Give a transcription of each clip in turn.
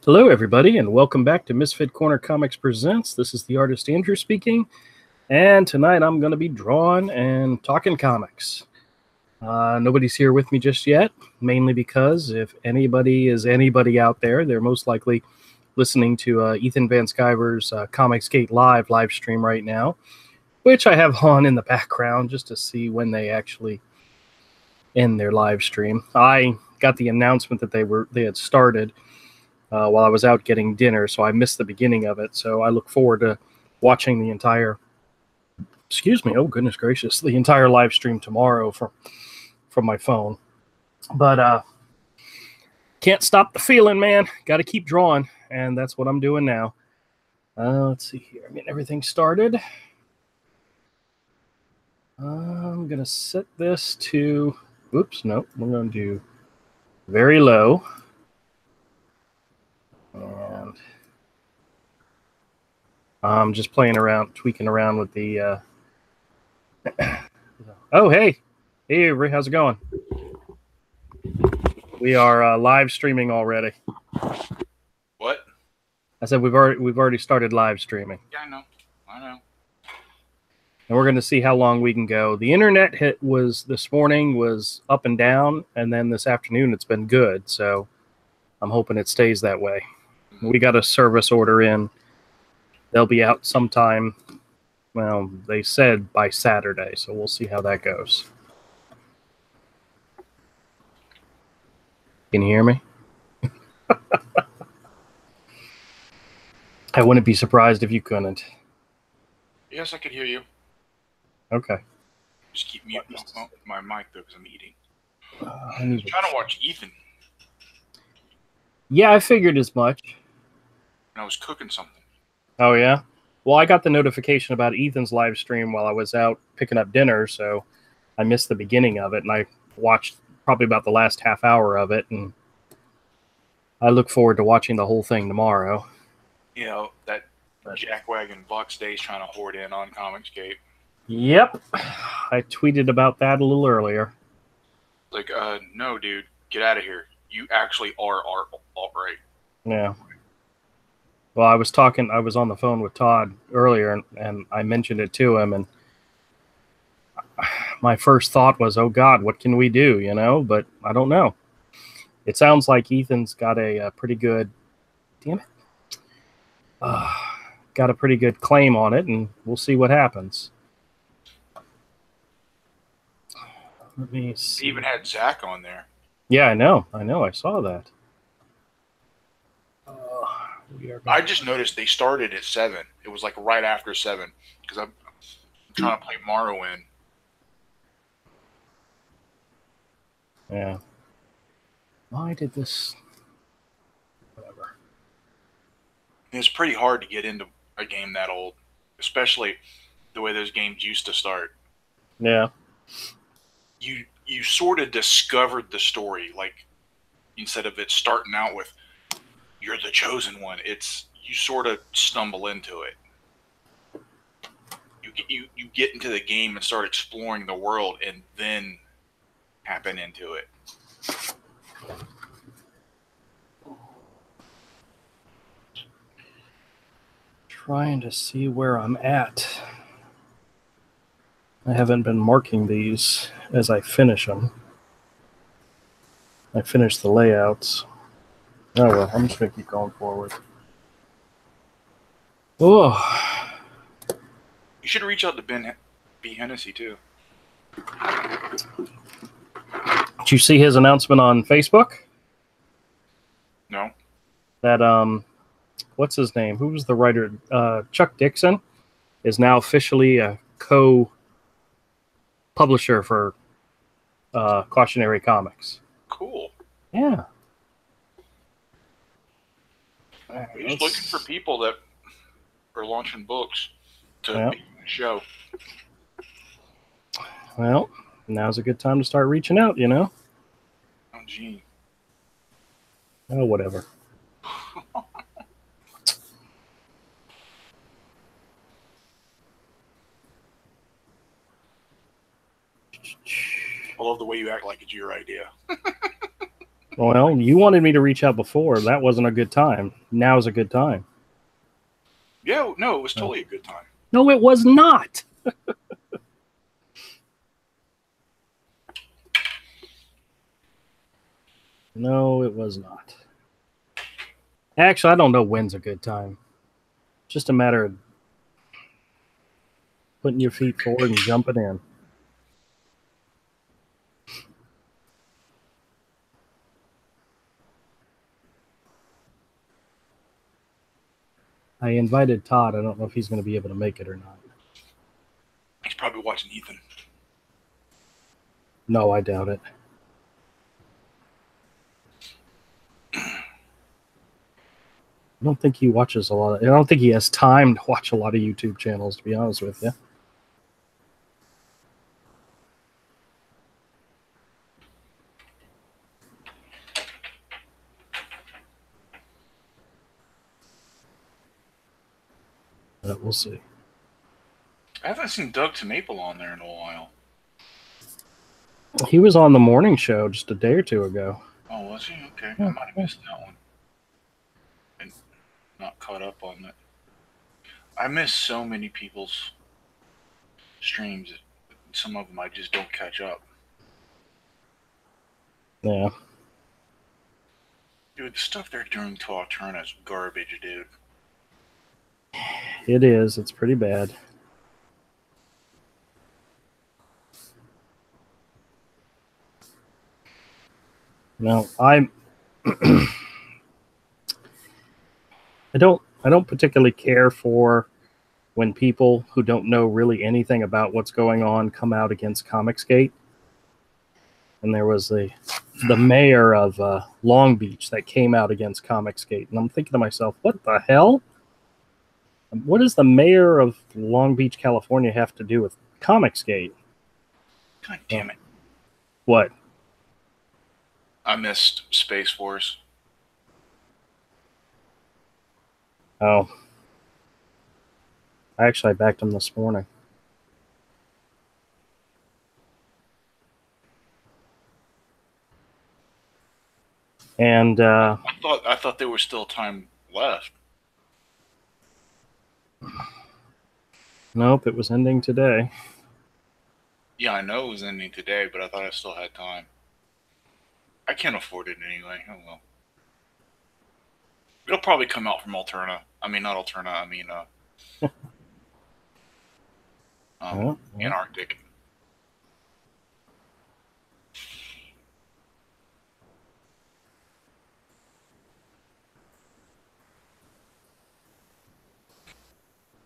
Hello, everybody, and welcome back to Misfit Corner Comics Presents. This is the artist Andrew speaking, and tonight I'm going to be drawing and talking comics. Nobody's here with me just yet, mainly because if anybody is anybody out there, they're most likely listening to Ethan Van Sciver's Comicsgate live stream right now, which I have on in the background just to see when they actually end their live stream. I got the announcement that they had started while I was out getting dinner, so I missed the beginning of it. So I look forward to watching the entire, oh goodness gracious, the entire live stream tomorrow from my phone. But can't stop the feeling, man. Got to keep drawing, and that's what I'm doing now. Let's see here. I'm getting everything started. I'm going to set this to, oops, no, we're going to do very low. And I'm just playing around, tweaking around with the... Oh, hey. Hey, Avery, how's it going? We are live streaming already. What? I said we've already started live streaming. Yeah, I know. And we're going to see how long we can go. The internet this morning was up and down, and then this afternoon it's been good. So I'm hoping it stays that way. We got a service order in. They'll be out sometime. Well, they said by Saturday, so we'll see how that goes. Can you hear me? I wouldn't be surprised if you couldn't. Yes, I could hear you. Okay. Just keep muting my mic though, because I'm eating. I'm trying to watch Ethan. Yeah, I figured as much. And I was cooking something. Oh, yeah? Well, I got the notification about Ethan's live stream while I was out picking up dinner, so I missed the beginning of it, and I watched probably about the last half hour of it, and I look forward to watching the whole thing tomorrow. You know, that jackwagon Bucks Day's trying to hoard in on Comicsgate. Yep. I tweeted about that a little earlier. Like, no, dude, get out of here. You actually are alt-right. Yeah. Well, I was on the phone with Todd earlier, and I mentioned it to him, and my first thought was, oh, God, what can we do, you know? But I don't know. It sounds like Ethan's got a pretty good... Damn it. Got a pretty good claim on it, and we'll see what happens. Let me see. He even had Zach on there. Yeah, I know. I saw that. I just noticed they started at 7. It was like right after 7 because I'm trying to play Morrowind. Yeah. Why did this? Whatever. It's pretty hard to get into a game that old, especially the way those games used to start. Yeah. You sort of discovered the story, like instead of it starting out with you're the chosen one, you sort of stumble into it. You get into the game and start exploring the world, and then happen into it. Trying to see where I'm at. I haven't been marking these as I finish them. I finished the layouts. Oh well, I'm just going to keep going forward. Oh. You should reach out to Ben B. Hennessy, too. Did you see his announcement on Facebook? No. That, what's his name? Who was the writer? Chuck Dixon is now officially a co-publisher for Cautionary Comics. Cool. Yeah. We're just looking for people that are launching books to be on the show. Well, now's a good time to start reaching out, you know? Oh, gee. Oh, whatever. I love the way you act like it's your idea. Well, you wanted me to reach out before. That wasn't a good time. Now is a good time. Yeah, no, it was totally a good time. No, it was not. No, it was not. Actually, I don't know when's a good time. Just a matter of putting your feet forward and jumping in. I invited Todd. I don't know if he's going to be able to make it or not. He's probably watching Ethan. No, I doubt it. I don't think he watches a lot. I don't think he has time to watch a lot of YouTube channels, to be honest with you. But we'll see. I haven't seen Doug to Maple on there in a while. He was on the morning show just a day or two ago. Oh, was he? Okay, I might have missed that one. And not caught up on that. I miss so many people's streams. Some of them I just don't catch up. Yeah. Dude, the stuff they're doing to Alterna is garbage, dude. It is. It's pretty bad. No, I don't particularly care for when people who don't know really anything about what's going on come out against Comicsgate. And there was the mayor of Long Beach that came out against Comicsgate. And I'm thinking to myself, what the hell? What does the mayor of Long Beach, California have to do with Comicsgate? God damn it. What? I missed Space Force. Oh. I backed him this morning. And I thought there was still time left. Nope, it was ending today. Yeah, I know it was ending today, but I thought I still had time. I can't afford it anyway. Oh well. It'll probably come out from Alterna. I mean, not Alterna. I mean, Antarctic.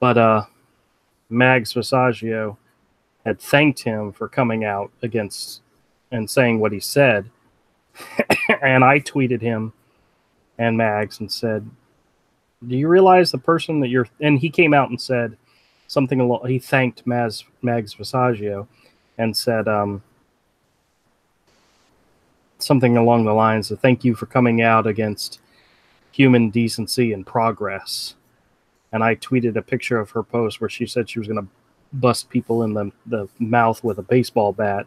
But Mags Visaggio had thanked him for coming out against and saying what he said. And I tweeted him and Mags and said, do you realize the person that you're... And he came out and said something along... He thanked Mags Visaggio and said something along the lines of, thank you for coming out against human decency and progress. And I tweeted a picture of her post where she said she was going to bust people in the mouth with a baseball bat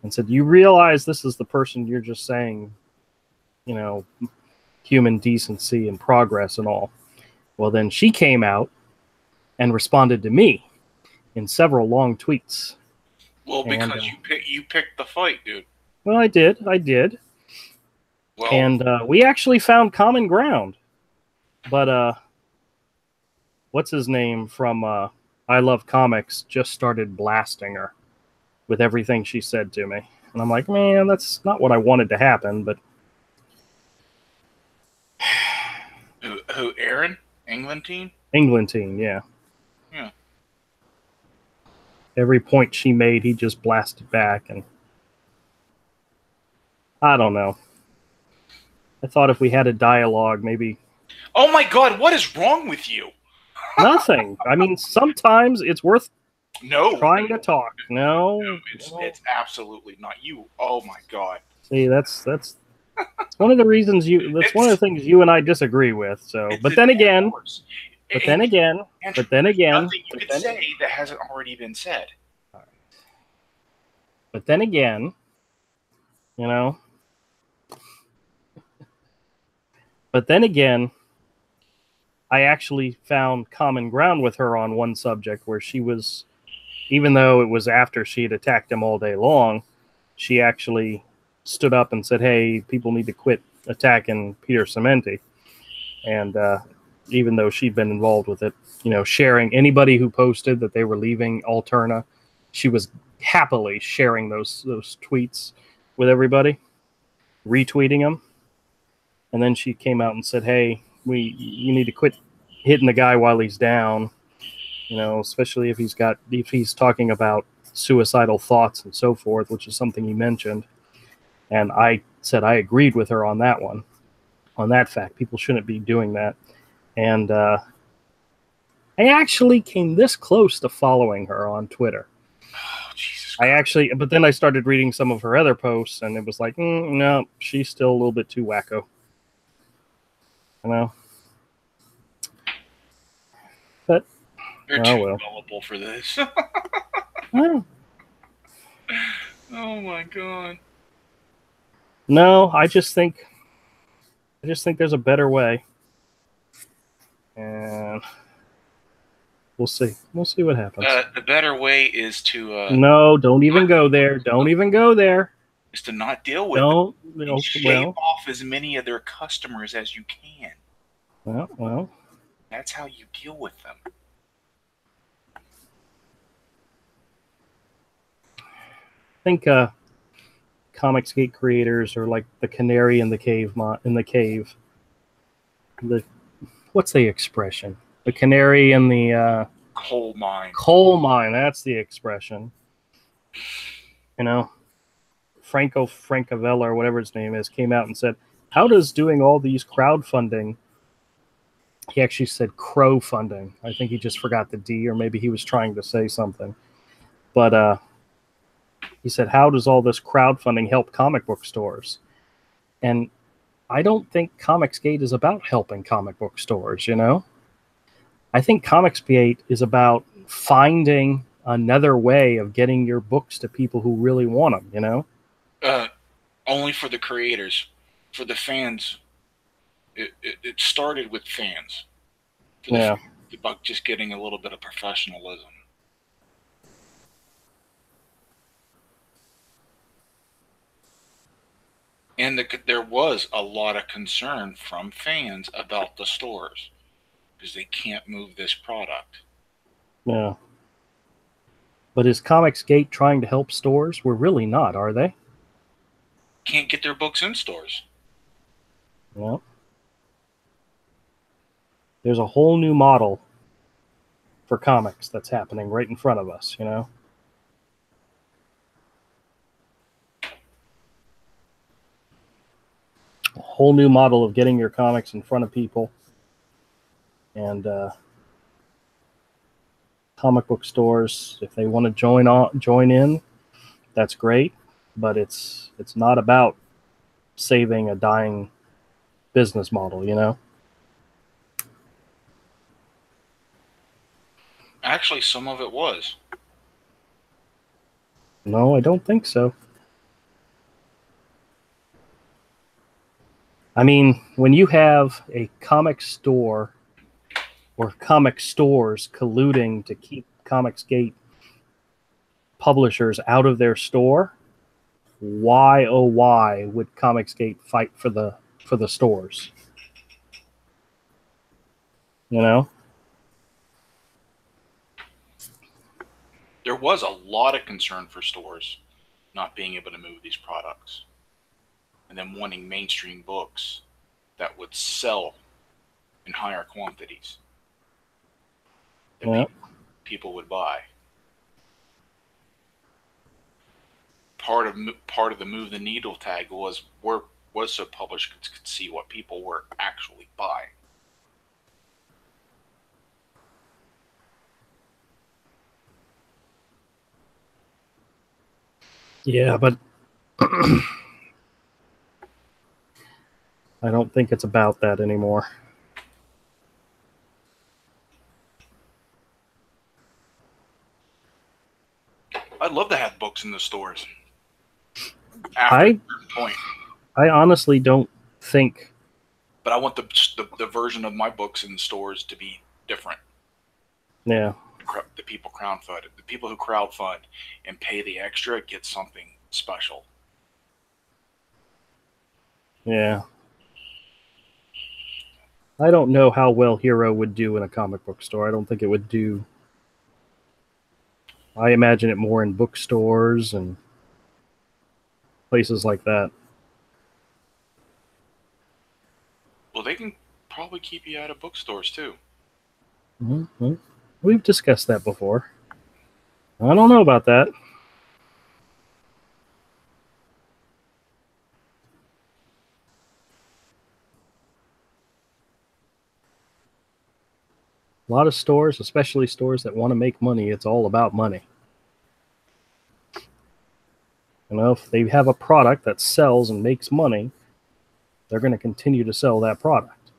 and said, you realize this is the person you're just saying, you know, human decency and progress and all. Well, then she came out and responded to me in several long tweets. Well, because you picked the fight, dude. Well, I did. Well, and we actually found common ground. But what's his name from I Love Comics just started blasting her with everything she said to me. And I'm like, man, that's not what I wanted to happen, but... Who, Aaron? Englentine? Englentine, yeah. Yeah. Every point she made, he just blasted back, and... I don't know. I thought if we had a dialogue, maybe... Oh my god, what is wrong with you? Nothing. I mean, sometimes it's worth trying to talk. No, it's absolutely not you. Oh my god. See, that's one of the reasons that's one of the things you and I disagree with. So, but then again, nothing you could say that hasn't already been said. All right. But then again, you know, But then again, I actually found common ground with her on one subject where she was, even though it was after she had attacked him all day long, she actually stood up and said, hey, people need to quit attacking Peter Cementi. And even though she'd been involved with it, sharing anybody who posted that they were leaving Alterna, she was happily sharing those tweets with everybody, retweeting them. And then she came out and said, hey, you need to quit hitting the guy while he's down, especially if he's talking about suicidal thoughts and so forth, which is something he mentioned. And I said I agreed with her on that one, on that fact. People shouldn't be doing that. And I actually came this close to following her on Twitter. Oh, Jesus Christ. But then I started reading some of her other posts, and it was like, no, she's still a little bit too wacko. But They're too gullible for this. Oh my God. No, I just think there's a better way, and we'll see. We'll see what happens. The better way is to no, don't even go there. Don't even go there. Is to not deal with them. And shave well, off as many of their customers as you can. Well, that's how you deal with them. I think Comicsgate creators are like the canary in the cave. What's the expression? The canary in the coal mine. Coal mine. That's the expression. Franco Francavilla or whatever his name is came out and said, "How does doing all these crowdfunding?" He actually said crowdfunding. I think he just forgot the D, or maybe he was trying to say something. But he said, how does all this crowdfunding help comic book stores? And I don't think Comicsgate is about helping comic book stores, I think Comicsgate is about finding another way of getting your books to people who really want them, Only for the creators. For the fans, it started with fans. About just getting a little bit of professionalism. And there was a lot of concern from fans about the stores because they can't move this product. Yeah. But is Comicsgate trying to help stores? We're really not, are they? Can't get their books in stores. Well, there's a whole new model for comics that's happening right in front of us, A whole new model of getting your comics in front of people. And comic book stores, if they want to join in, that's great. But it's not about saving a dying business model, Actually, some of it was. No, I don't think so. I mean, when you have a comic store or comic stores colluding to keep Comicsgate publishers out of their store, why oh why would Comicsgate fight for the stores? There was a lot of concern for stores not being able to move these products and then wanting mainstream books that would sell in higher quantities that people would buy. Part of the move the needle tag was so publishers could see what people were actually buying. Yeah, but I don't think it's about that anymore. I'd love to have books in the stores. I honestly don't think But I want the version of my books in stores to be different. Yeah. The people crowdfund. The people who crowdfund and pay the extra get something special. Yeah. I don't know how well Hero would do in a comic book store. I don't think it would do. I imagine it more in bookstores and places like that. Well, they can probably keep you out of bookstores too. Mm-hmm. We've discussed that before. I don't know about that. A lot of stores, especially stores that want to make money, it's all about money. You know, if they have a product that sells and makes money, they're going to continue to sell that product.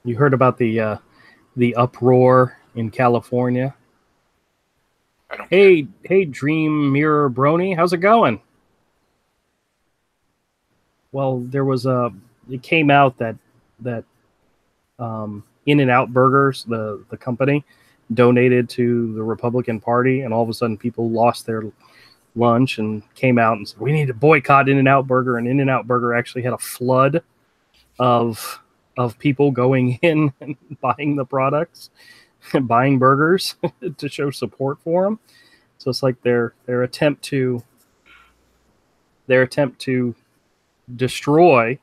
You heard about the uproar in California? I don't Hey, Dream Mirror Brony, how's it going? Well, it came out that In-N-Out Burgers, the company, donated to the Republican Party, and all of a sudden people lost their lunch and came out and said, we need to boycott In-N-Out Burger, and In-N-Out Burger actually had a flood of people going in and buying the products and buying burgers to show support for them. So it's like their attempt to destroy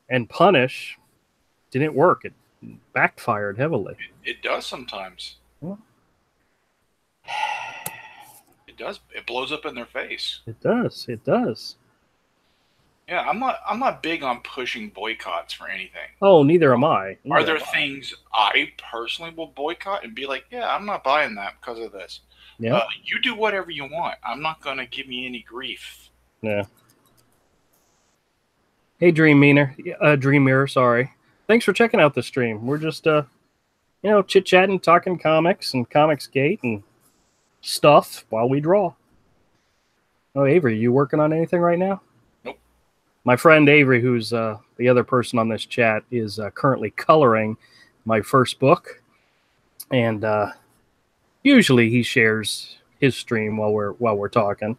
and punish didn't work. It backfired heavily. It does sometimes. Well, it does. It blows up in their face. It does. It does. Yeah, I'm not big on pushing boycotts for anything. Oh, neither am I. Are there things I personally will boycott and be like, yeah, I'm not buying that because of this? Yeah. You do whatever you want. I'm not going to give me any grief. Yeah. Hey, Dream Mirror, sorry. Thanks for checking out the stream. We're just, chit-chatting, talking comics and Comicsgate and stuff while we draw. Oh, Avery, you working on anything right now? Nope. My friend Avery, who's the other person on this chat, is currently coloring my first book. And usually he shares his stream while we're talking.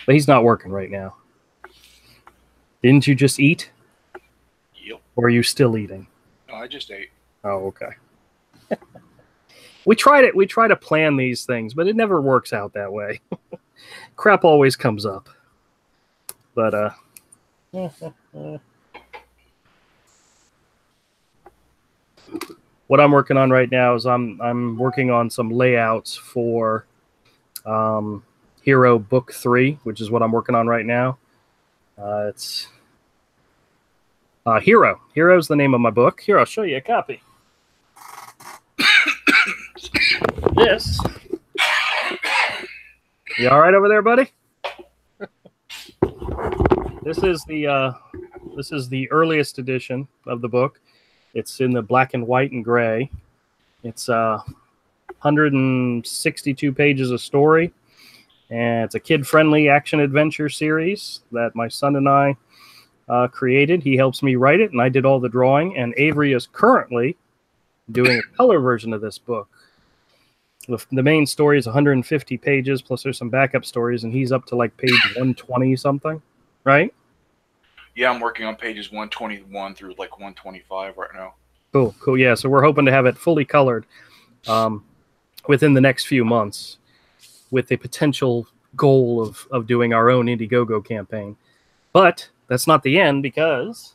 But he's not working right now. Didn't you just eat? Yep. Or are you still eating? No, I just ate. Oh, okay. We try to plan these things, but it never works out that way. Crap always comes up. But what I'm working on right now is I'm working on some layouts for Hero Book 3, which is what I'm working on right now. It's Hero. Hero's the name of my book. Here, I'll show you a copy. This. You all right over there, buddy? This is the earliest edition of the book. It's in the black and white and gray. It's 162 pages of story, and it's a kid-friendly action-adventure series that my son and I created. He helps me write it, and I did all the drawing, and Avery is currently doing a color version of this book. The main story is 150 pages, plus there's some backup stories, and he's up to like page 120 something, right? Yeah, I'm working on pages 121 through like 125 right now. Cool. Yeah, so we're hoping to have it fully colored within the next few months, with the potential goal of doing our own Indiegogo campaign. But that's not the end, because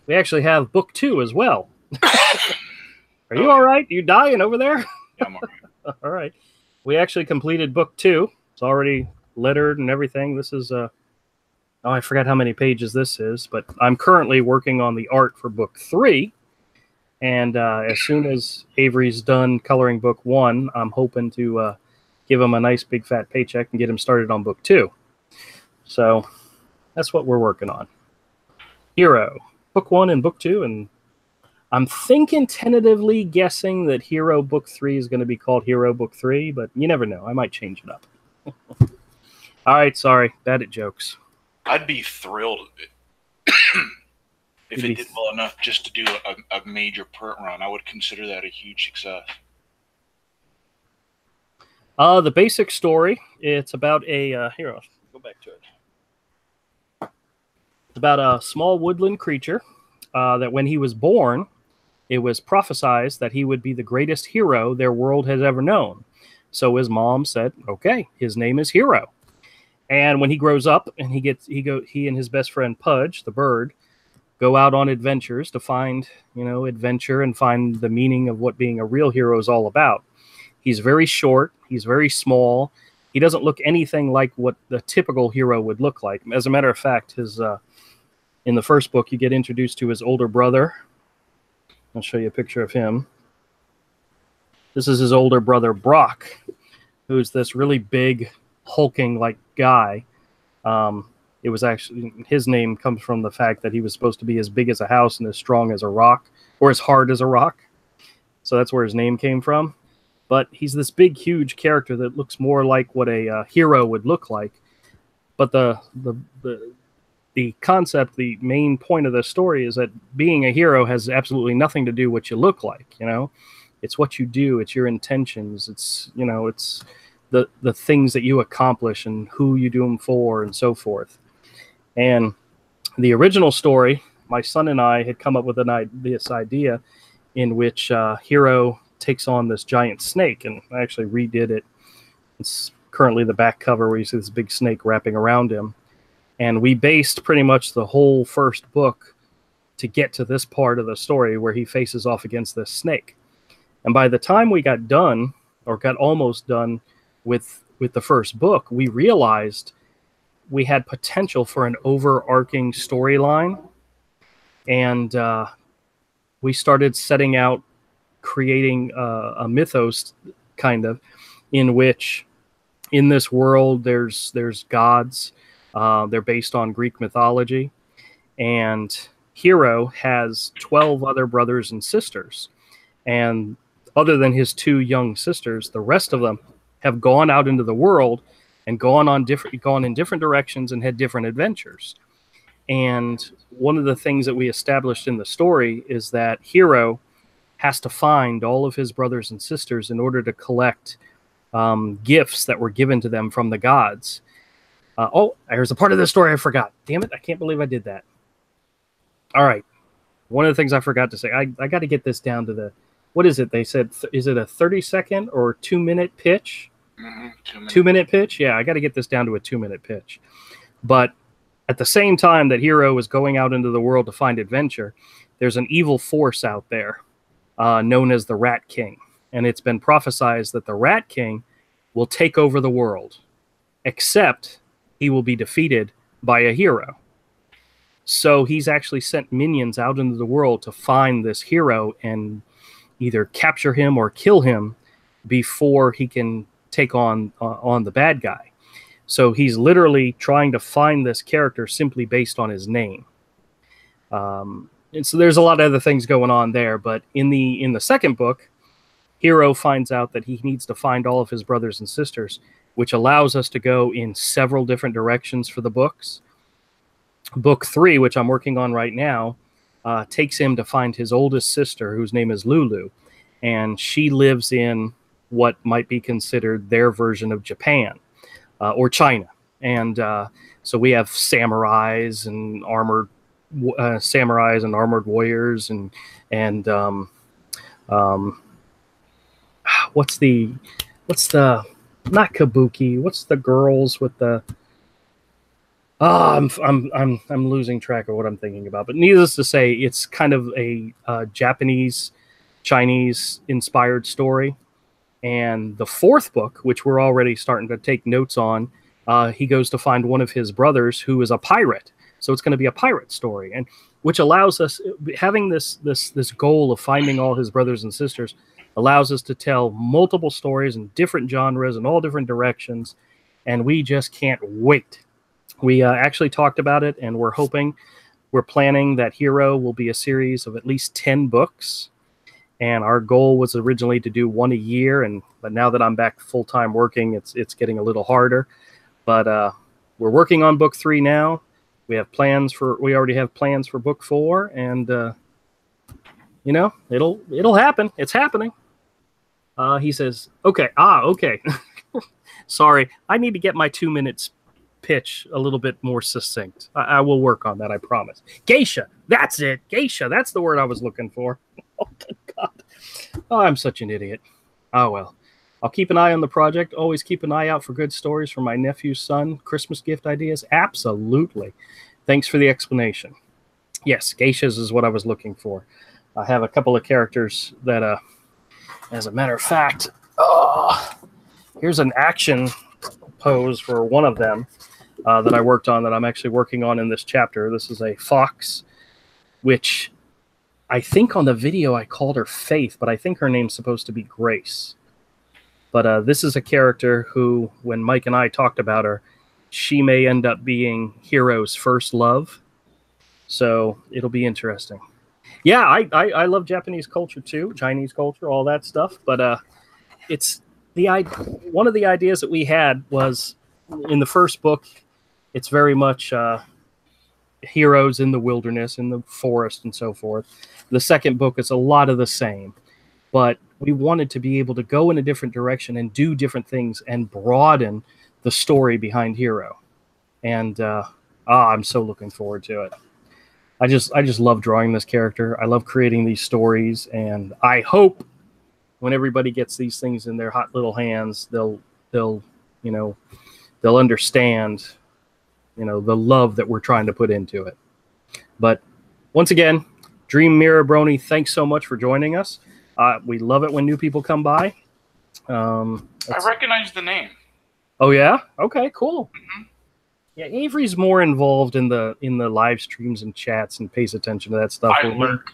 we actually have book 2 as well. Are you all right? You dying over there? Yeah, I'm all right. All right. We actually completed book 2. It's already lettered and everything. This is I forgot how many pages this is, but I'm currently working on the art for book 3. And as soon as Avery's done coloring book 1, I'm hoping to give him a nice big fat paycheck and get him started on book 2. So that's what we're working on. Hero, book 1 and book 2, and I'm thinking tentatively guessing that Hero Book 3 is going to be called Hero Book 3, but you never know. I might change it up. All right, sorry. Bad at jokes. I'd be thrilled if it did well enough just to do a major print run. I would consider that a huge success. The basic story, it's about a... here, I'll go back to it. It's about a small woodland creature that when he was born, it was prophesied that he would be the greatest hero their world has ever known. So his mom said, okay, his name is Hero. And when he grows up and he and his best friend Pudge, the bird, go out on adventures to find, adventure and find the meaning of what being a real hero is all about. He's very short. He's very small. He doesn't look anything like what the typical hero would look like. As a matter of fact, in the first book, you get introduced to his older brother. I'll show you a picture of him. This is his older brother, Brock, who's this really big, hulking like guy. It was actually, his name comes from the fact that he was supposed to be as big as a house and as strong as a rock, or as hard as a rock. So that's where his name came from. But he's this big, huge character that looks more like what a hero would look like. But the concept, the main point of the story is that being a hero has absolutely nothing to do with what you look like. It's what you do. It's your intentions. It's it's the things that you accomplish and who you do them for and so forth. And the original story, my son and I had come up with this idea in which Hero takes on this giant snake, and I actually redid it. It's currently the back cover where you see this big snake wrapping around him. And we based pretty much the whole first book to get to this part of the story where he faces off against this snake. And by the time we got done, or got almost done with the first book, we realized we had potential for an overarching storyline. And we started setting out creating a mythos, kind of, in which in this world there's gods. They're based on Greek mythology, and Hero has 12 other brothers and sisters, and other than his 2 young sisters, the rest of them have gone out into the world and gone in different directions and had different adventures. And one of the things that we established in the story is that Hero has to find all of his brothers and sisters in order to collect gifts that were given to them from the gods. There's a part of the story I forgot. Damn it, I can't believe I did that. All right. One of the things I forgot to say, I got to get this down to what is it? They said, is it a 30-second or 2-minute pitch? Mm-hmm, 2-minute pitch? Yeah, I got to get this down to a 2-minute pitch. But at the same time that Hero is going out into the world to find adventure, there's an evil force out there known as the Rat King. And it's been prophesied that the Rat King will take over the world, except he will be defeated by a hero. So he's actually sent minions out into the world to find this hero and either capture him or kill him before he can take on the bad guy. So he's literally trying to find this character simply based on his name. And so there's a lot of other things going on there. But in the second book, Hero finds out that he needs to find all of his brothers and sisters, which allows us to go in several different directions for the books. Book 3, which I'm working on right now, takes him to find his oldest sister, whose name is Lulu. And she lives in what might be considered their version of Japan or China. And so we have samurais and armored warriors and what's the not kabuki, what's the girls with the I'm losing track of what I'm thinking about. But needless to say, it's kind of a Japanese Chinese inspired story. And the fourth book, which we're already starting to take notes on, he goes to find one of his brothers who is a pirate. So it's going to be a pirate story, and which allows us, having this goal of finding all his brothers and sisters, allows us to tell multiple stories in different genres and all different directions. And we just can't wait. We actually talked about it, and we're hoping we're planning that Hero will be a series of at least 10 books. And our goal was originally to do one a year, but now that I'm back full-time working, it's getting a little harder. But we're working on book 3 now. We already have plans for book 4, and you know, it'll happen. It's happening. He says, okay. Okay. Sorry, I need to get my 2 minutes pitch a little bit more succinct. I will work on that, I promise. Geisha, that's it. Geisha, that's the word I was looking for. Oh, God. Oh, I'm such an idiot. Oh, well. I'll keep an eye on the project. Always keep an eye out for good stories from my nephew's son. Christmas gift ideas? Absolutely. Thanks for the explanation. Yes, geishas is what I was looking for. I have a couple of characters that, as a matter of fact, here's an action pose for one of them that I worked on, that I'm actually working on in this chapter. This is a fox, which I think on the video I called her Faith, but I think her name's supposed to be Grace. But this is a character who, when Mike and I talked about her, she may end up being Hero's first love. So it'll be interesting. Yeah, I love Japanese culture too, Chinese culture, all that stuff. But it's one of the ideas that we had was in the first book. It's very much heroes in the wilderness, in the forest, and so forth. The second book is a lot of the same, but we wanted to be able to go in a different direction and do different things and broaden the story behind Hero. And I'm so looking forward to it. I just love drawing this character. I love creating these stories, and I hope when everybody gets these things in their hot little hands, they'll understand, the love that we're trying to put into it. But once again, Dream Mirror Brony, thanks so much for joining us. We love it when new people come by. I recognize the name. Oh yeah? Okay, cool. Mm-hmm. Yeah, Avery's more involved in the live streams and chats and pays attention to that stuff. I lurk.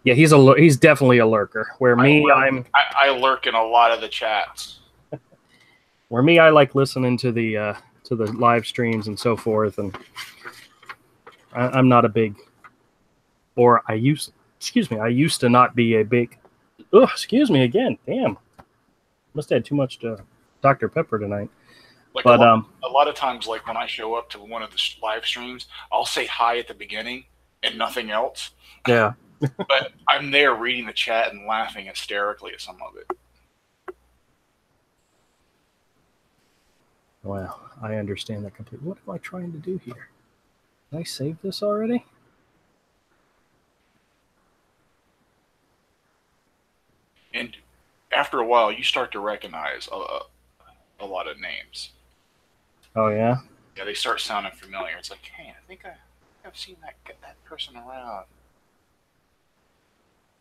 Yeah, he's definitely a lurker. I lurk in a lot of the chats. Where me, I like listening to the live streams and so forth, and I'm not a big, or I used to not be a big. Oh, excuse me again. Damn, must have had too much Dr. Pepper tonight. But a lot of times, like when I show up to one of the live streams, I'll say hi at the beginning and nothing else. Yeah. But I'm there reading the chat and laughing hysterically at some of it. Wow, I understand that completely. What am I trying to do here? Did I save this already? And after a while, you start to recognize a lot of names. Oh, yeah? Yeah, they start sounding familiar. It's like, hey, I think I've seen that person around.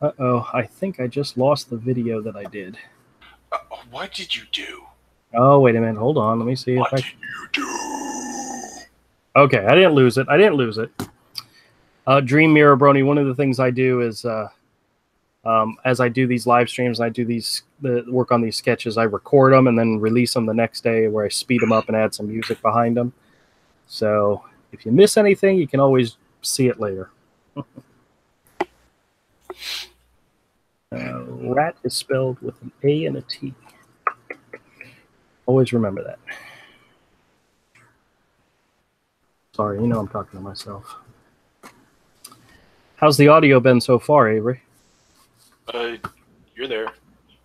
Uh-oh, I think I just lost the video that I did. What did you do? Oh, wait a minute. Hold on. Let me see what if I... did you do? Okay, I didn't lose it. Dream Mirror Brony, one of the things I do is, as I do these live streams, I do work on these sketches, I record them and then release them the next day, where I speed them up and add some music behind them. So if you miss anything, you can always see it later. Rat is spelled with an A and a T. Always remember that. Sorry, I'm talking to myself. How's the audio been so far, Avery? You're there.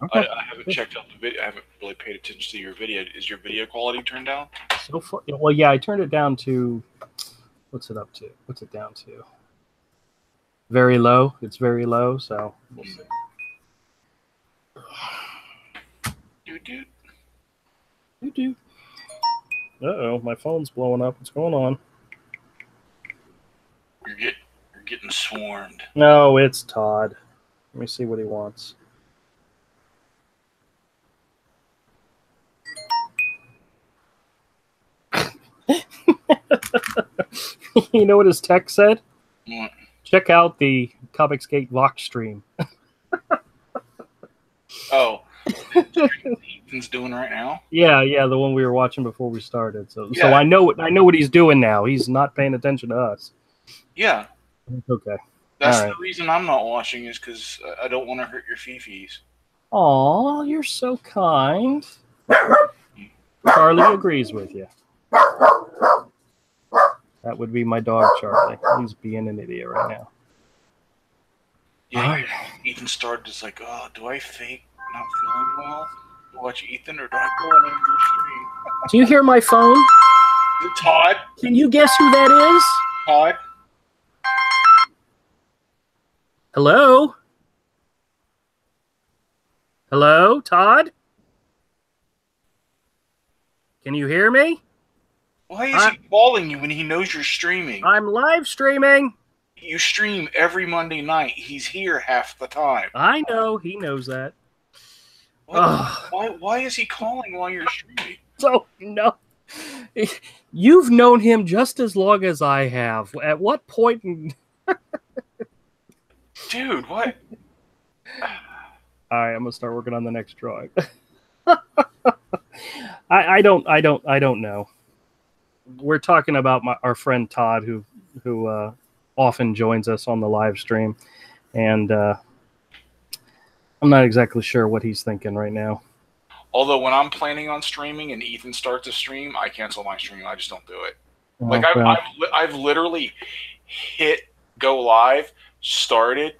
Okay. I haven't checked out the video. I haven't really paid attention to your video. Is your video quality turned down? So far, well, yeah, I turned it down to. What's it up to? What's it down to? Very low. It's very low, so we'll see. Doot. Uh-oh, my phone's blowing up. What's going on? You're getting swarmed. No, it's Todd. Let me see what he wants. You know what his text said? What? Check out the Comicsgate Vox stream. Oh. Ethan's doing right now? Yeah, the one we were watching before we started. So I know what he's doing now. He's not paying attention to us. Yeah. Okay. That's All the right. reason I'm not watching is because I don't want to hurt your fifis. Aw, you're so kind. Charlie agrees with you. That would be my dog, Charlie. He's being an idiot right now. Yeah, All right. Ethan started just like, oh, do I fake not feeling well to watch Ethan, or do I go on your stream? Do you hear my phone? Is it Todd? Can you guess who that is? Todd? Hello? Hello, Todd? Can you hear me? Why is he calling you when he knows you're streaming? I'm live streaming. You stream every Monday night. He's here half the time. I know. He knows that. Why is he calling while you're streaming? So, no. You've known him just as long as I have. At what point? Dude, what? All right, I'm gonna start working on the next drawing. I don't know. We're talking about our friend Todd, who often joins us on the live stream, and I'm not exactly sure what he's thinking right now. Although when I'm planning on streaming and Ethan starts a stream, I cancel my stream. I just don't do it. Well, I've literally hit go live, started,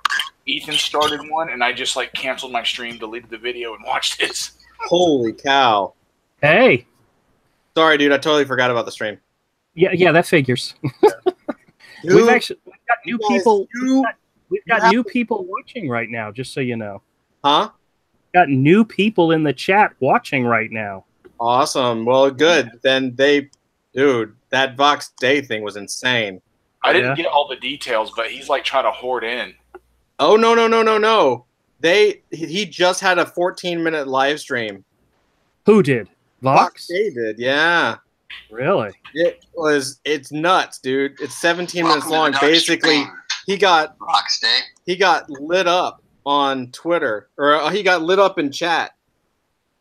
Ethan started one, and I just like canceled my stream, deleted the video, and watched this. Holy cow! Hey, sorry, dude. I totally forgot about the stream. Yeah, that figures. We've got new people. We've got new people watching right now. Just so you know. Huh? Got new people in the chat watching right now. Awesome. Well, good. Then dude, that Vox Day thing was insane. I didn't get all the details, but he's like trying to hoard in. Oh no! He just had a 14-minute live stream. Who did? Vox? Day did, yeah. Really? It's nuts, dude. It's 17 minutes long. Basically, he got lit up on Twitter, or he got lit up in chat.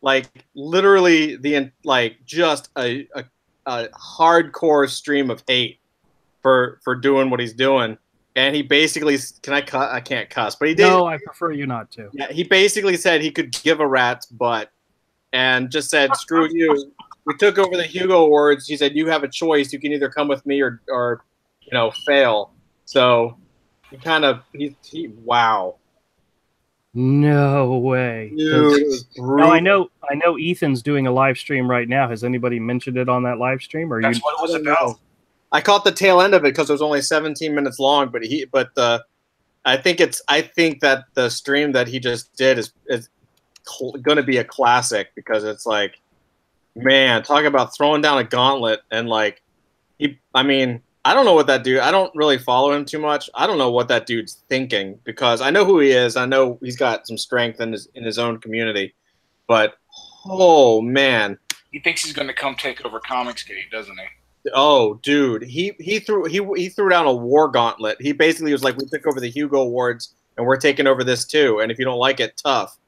Like literally just a hardcore stream of hate for doing what he's doing. And he basically, I can't cuss, but he did. No, I prefer you not to. Yeah, he basically said he could give a rat's butt and just said, screw you. We took over the Hugo Awards. He said, you have a choice. You can either come with me or fail. So wow. No way. Dude, it was brutal. Now, I know Ethan's doing a live stream right now. Has anybody mentioned it on that live stream? Or That's what it was about. I caught the tail end of it because it was only 17 minutes long, I think that the stream that he just did is going to be a classic because it's like, man, talk about throwing down a gauntlet and I don't know what that dude. I don't really follow him too much. I don't know what that dude's thinking because I know who he is. I know he's got some strength in his own community, but oh man, he thinks he's going to come take over Comicsgate, doesn't he? Oh, dude, he threw down a war gauntlet. He basically was like, we took over the Hugo Awards and we're taking over this too. And if you don't like it, tough.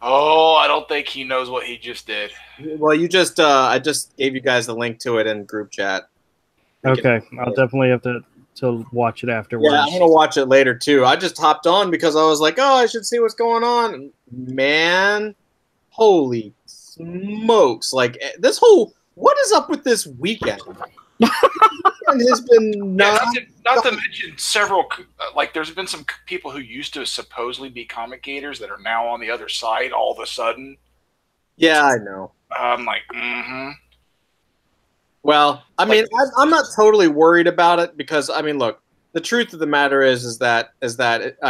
Oh, I don't think he knows what he just did. Well, I just gave you guys the link to it in group chat. Okay, I'll definitely have to watch it afterwards. Yeah, I'm gonna watch it later too. I just hopped on because I was like, oh, I should see what's going on. Man, holy smokes! Like what is up with this weekend? It has been not to mention several, there's been some people who used to supposedly be comic gators that are now on the other side all of a sudden. Yeah, I know. I'm like, mm-hmm. Well, I mean, I'm not totally worried about it because, I mean, look, the truth of the matter is that a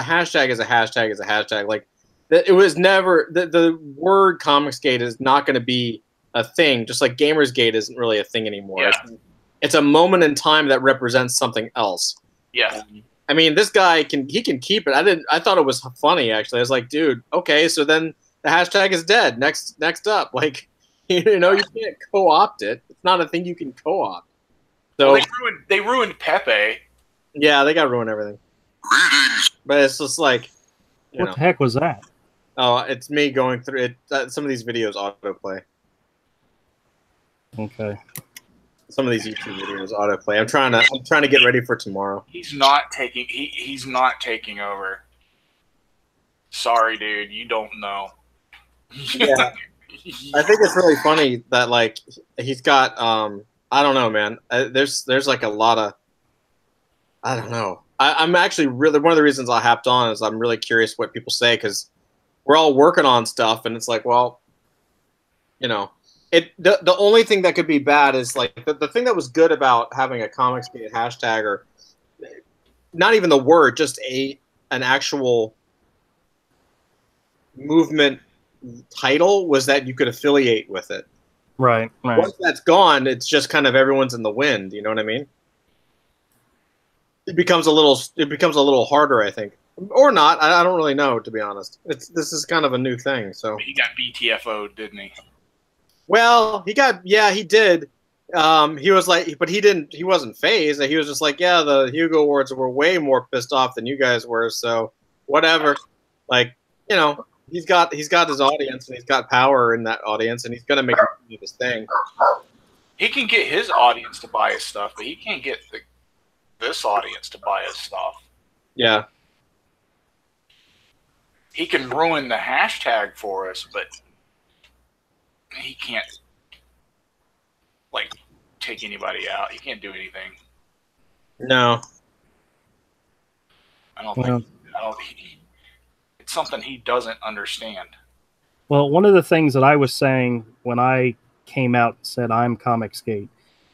hashtag is a hashtag is a hashtag. Like, it was never, the word Comicsgate is not going to be a thing, just like Gamersgate isn't really a thing anymore. Yeah. It's a moment in time that represents something else. Yeah. I mean, this guy can keep it. I thought it was funny actually. I was like, dude, okay, so then the hashtag is dead. Next up, like, you can't co-opt it. It's not a thing you can co-opt. So they ruined Pepe. Yeah, they got to ruin everything. But it's just like, what the heck was that? Oh, it's me going through it. Some of these videos autoplay. Okay. some of these YouTube videos autoplay. I'm trying to get ready for tomorrow. He's not taking he's not taking over. Sorry, dude, you don't know. Yeah. I think it's really funny that like he's got I don't know, man. There's like a lot of I don't know. I'm actually really one of the reasons I hopped on is I'm really curious what people say because we're all working on stuff and it's like, well, you know, the only thing that could be bad is like the thing that was good about having a Comicsgate hashtag or not even the word, just an actual movement title was that you could affiliate with it. Right. Once that's gone, it's just kind of everyone's in the wind. You know what I mean? It becomes a little harder, I think, or not. I don't really know, to be honest. This is kind of a new thing. So he got BTFO'd, didn't he? Well, he did. He was like, but he wasn't phased. He was just like, yeah, the Hugo Awards were way more pissed off than you guys were. So whatever. Like, you know, he's got his audience and he's got power in that audience and he's gonna make this thing. He can get his audience to buy his stuff, but he can't get this audience to buy his stuff. Yeah. He can ruin the hashtag for us, but he can't like take anybody out. He can't do anything. No. I don't think. It's something he doesn't understand. Well, one of the things that I was saying when I came out and said I'm Comicsgate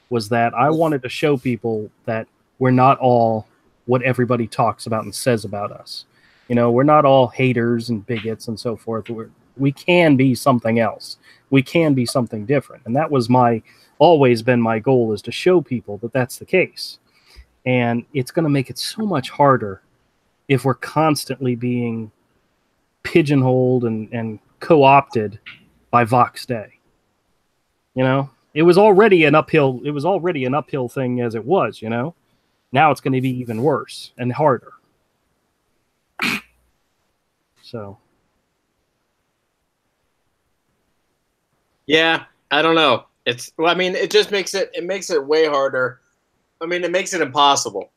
was that I wanted to show people that we're not all what everybody talks about and says about us. You know, we're not all haters and bigots and so forth. We can be something else. We can be something different. And that was always been my goal, is to show people that that's the case. And it's going to make it so much harder if we're constantly being pigeonholed and co-opted by Vox Day. You know, it was already an uphill thing as it was, you know. Now it's going to be even worse and harder. So yeah, I don't know. I mean, it just makes it way harder. I mean, it makes it impossible.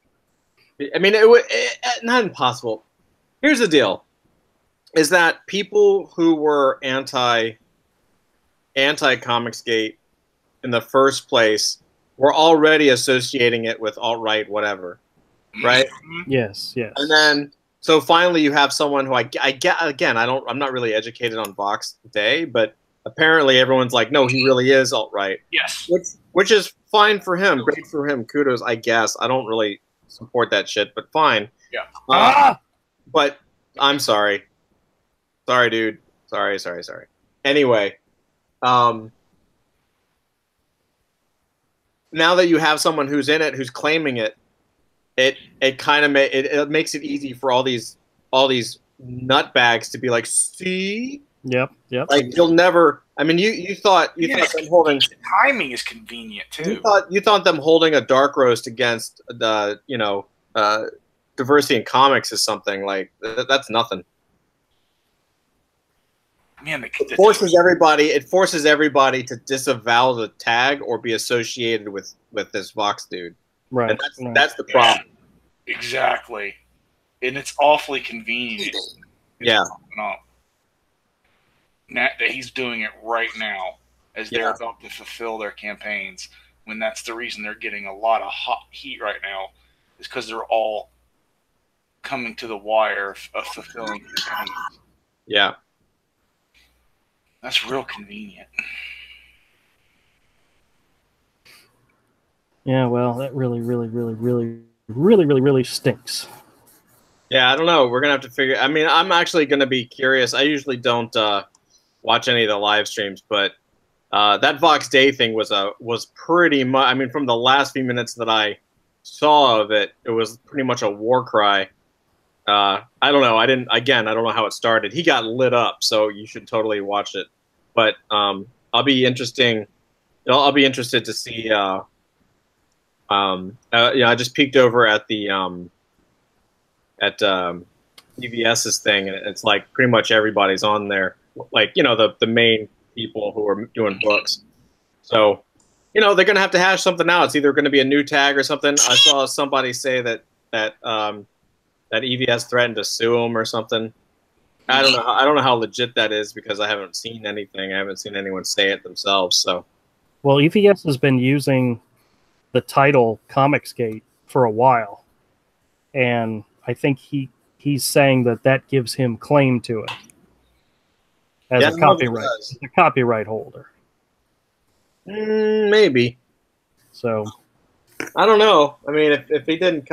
I mean, not impossible. Here's the deal: is that people who were anti Comicsgate in the first place were already associating it with alt-right whatever, right? Yes. And then so finally you have someone who I get again. I'm not really educated on Vox Day, but apparently everyone's like, no, he really is alt-right. Yes. Which is fine for him. Great for him. Kudos, I guess. I don't really support that shit, but fine. Yeah. But I'm sorry. Sorry, dude. Sorry. Anyway, now that you have someone who's in it, who's claiming it, it kind of it makes it easy for all these nutbags to be like, see. Yep. Like you'll never. I mean, you thought them holding. The timing is convenient too. You thought them holding a dark roast against the diversity in comics is something like that's nothing. Man, it forces everybody to disavow the tag or be associated with this Vox dude. Right. And that's the problem. Yeah, exactly. And it's awfully convenient. Yeah. That he's doing it right now as they're about to fulfill their campaigns, when that's the reason they're getting a lot of hot heat right now, is because they're all coming to the wire of fulfilling campaigns. Yeah. That's real convenient. Yeah, well, that really stinks. Yeah, I don't know. We're gonna have to figure. I mean, I'm actually gonna be curious. I usually don't watch any of the live streams, but that Vox Day thing was pretty much. I mean, from the last few minutes that I saw of it, it was pretty much a war cry. I don't know. I don't know how it started. He got lit up, so you should totally watch it. But I'll be interested to see. I just peeked over at the EVS's thing, and it's like pretty much everybody's on there. Like, the main people who are doing books. So they're going to have to hash something out. It's either going to be a new tag or something. I saw somebody say that EVS threatened to sue them or something. I don't know. I don't know how legit that is because I haven't seen anything. I haven't seen anyone say it themselves. So, Well, EVS has been using the title Comicsgate for a while, and I think he's saying that gives him claim to it as a copyright holder. Maybe. So I don't know. I mean, if he didn't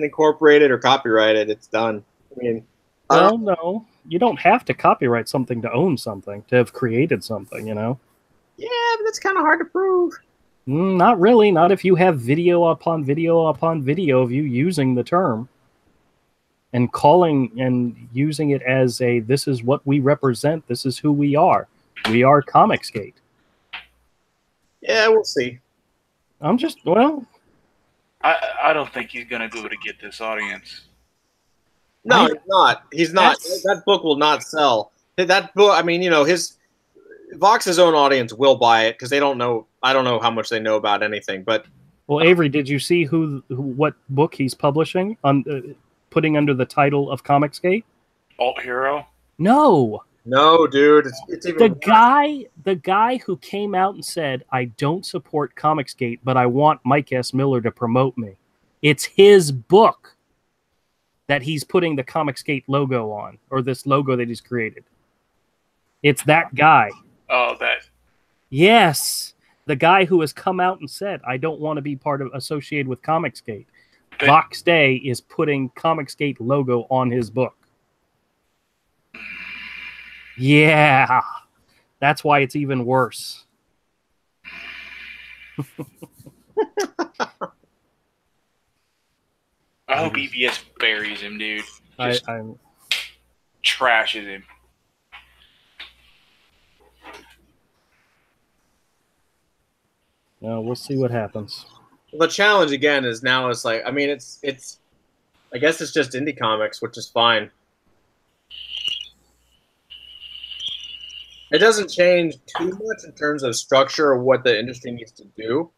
incorporate it or copyright it, it's done. I mean, well, no, you don't have to copyright something to own something, to have created something, you know? Yeah, but that's kind of hard to prove. Not really. Not if you have video upon video upon video of you using the term and calling and using it as this is what we represent, this is who we are. We are Comicsgate. Yeah, we'll see. I don't think he's going to be able to get this audience. No, he's not. He's not. That book will not sell. That book, I mean, Vox's own audience will buy it because they don't know. I don't know how much they know about anything. But Avery, did you see what book he's publishing putting under the title of Comicsgate? Alt Hero? No, dude. It's even the guy who came out and said, "I don't support Comicsgate, but I want Mike S. Miller to promote me." It's his book that he's putting the Comicsgate logo on, or this logo that he's created. It's that guy. Oh, that. Yes. The guy who has come out and said, I don't want to be associated with Comicsgate. Vox Day is putting Comicsgate logo on his book. Yeah. That's why it's even worse. I hope EBS buries him, dude. I'm trashes him. No, we'll see what happens. The challenge again is now it's like, I mean, it's I guess it's just indie comics, which is fine. It doesn't change too much in terms of structure or what the industry needs to do.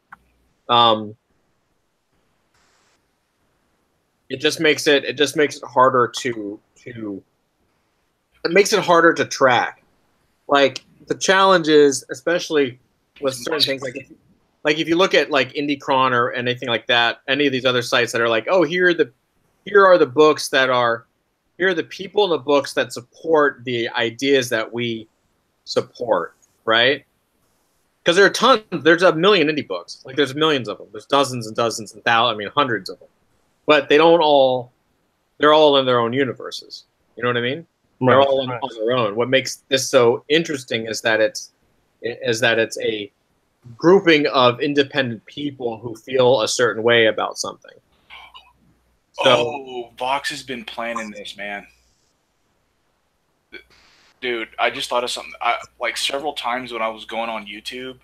It just makes it harder to it makes it harder to track. Like the challenge is, especially with certain things, like if you look at like IndieCron or anything like that, any of these other sites that are like, oh, here are the books that are, here are the people in the books that support the ideas that we support, right? Because there are tons, there's a million indie books. Like there's millions of them. There's dozens and dozens and thousands, I mean hundreds of them. But they're all in their own universes. You know what I mean? Right. They're all on their own. What makes this so interesting is that it's a grouping of independent people who feel a certain way about something. So, Vox has been planning this, man. Dude, I just thought of something. Like several times when I was going on YouTube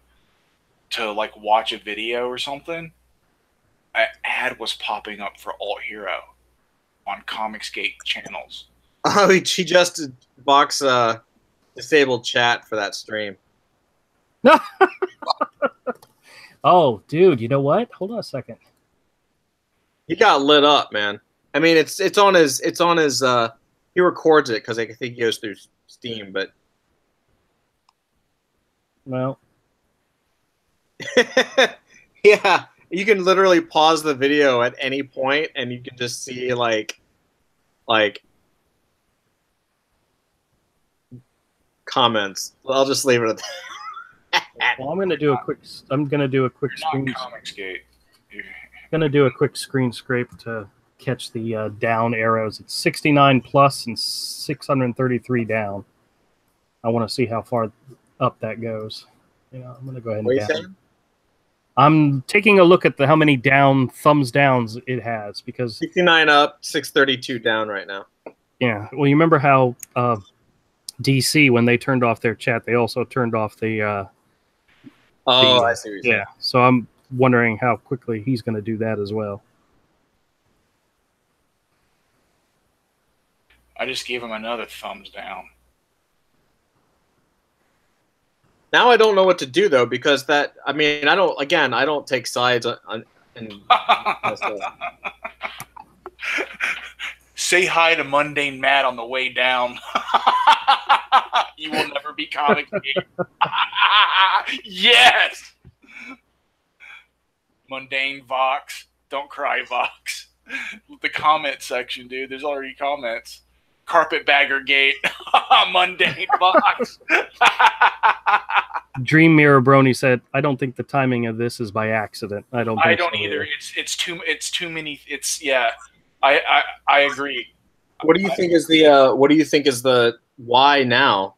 to like watch a video or something, an ad was popping up for Alt Hero on Comicsgate channels. Oh, he just Vox disabled chat for that stream. Oh, dude, you know what? Hold on a second. He got lit up, man. I mean, it's on his he records it because I think he goes through Steam, but well, yeah, you can literally pause the video at any point, and you can just see like comments. Well, I'll just leave it at that. Well, I'm gonna do a quick screen. Comicsgate. Gonna do a quick screen scrape to catch the down arrows. It's 69 plus and 633 down. I want to see how far up that goes. Yeah, I'm gonna go ahead and down. I'm taking a look at how many thumbs downs it has, because 69 up, 632 down right now. Yeah. Well, you remember how DC, when they turned off their chat, they also turned off the I see what you're saying. Yeah. So I'm wondering how quickly he's going to do that as well. I just gave him another thumbs down. Now I don't know what to do though, because that, I mean, I don't take sides on Say hi to Mundane Matt on the way down. You will never be Comics Gate. Yes! Mundane Vox. Don't cry, Vox. The comment section, dude. There's already comments. Carpetbagger Gate. Mundane Vox. Dream Mirror Brony said, "I don't think the timing of this is by accident. I don't either. It's too many. It's yeah. I agree. What do you think is the why now?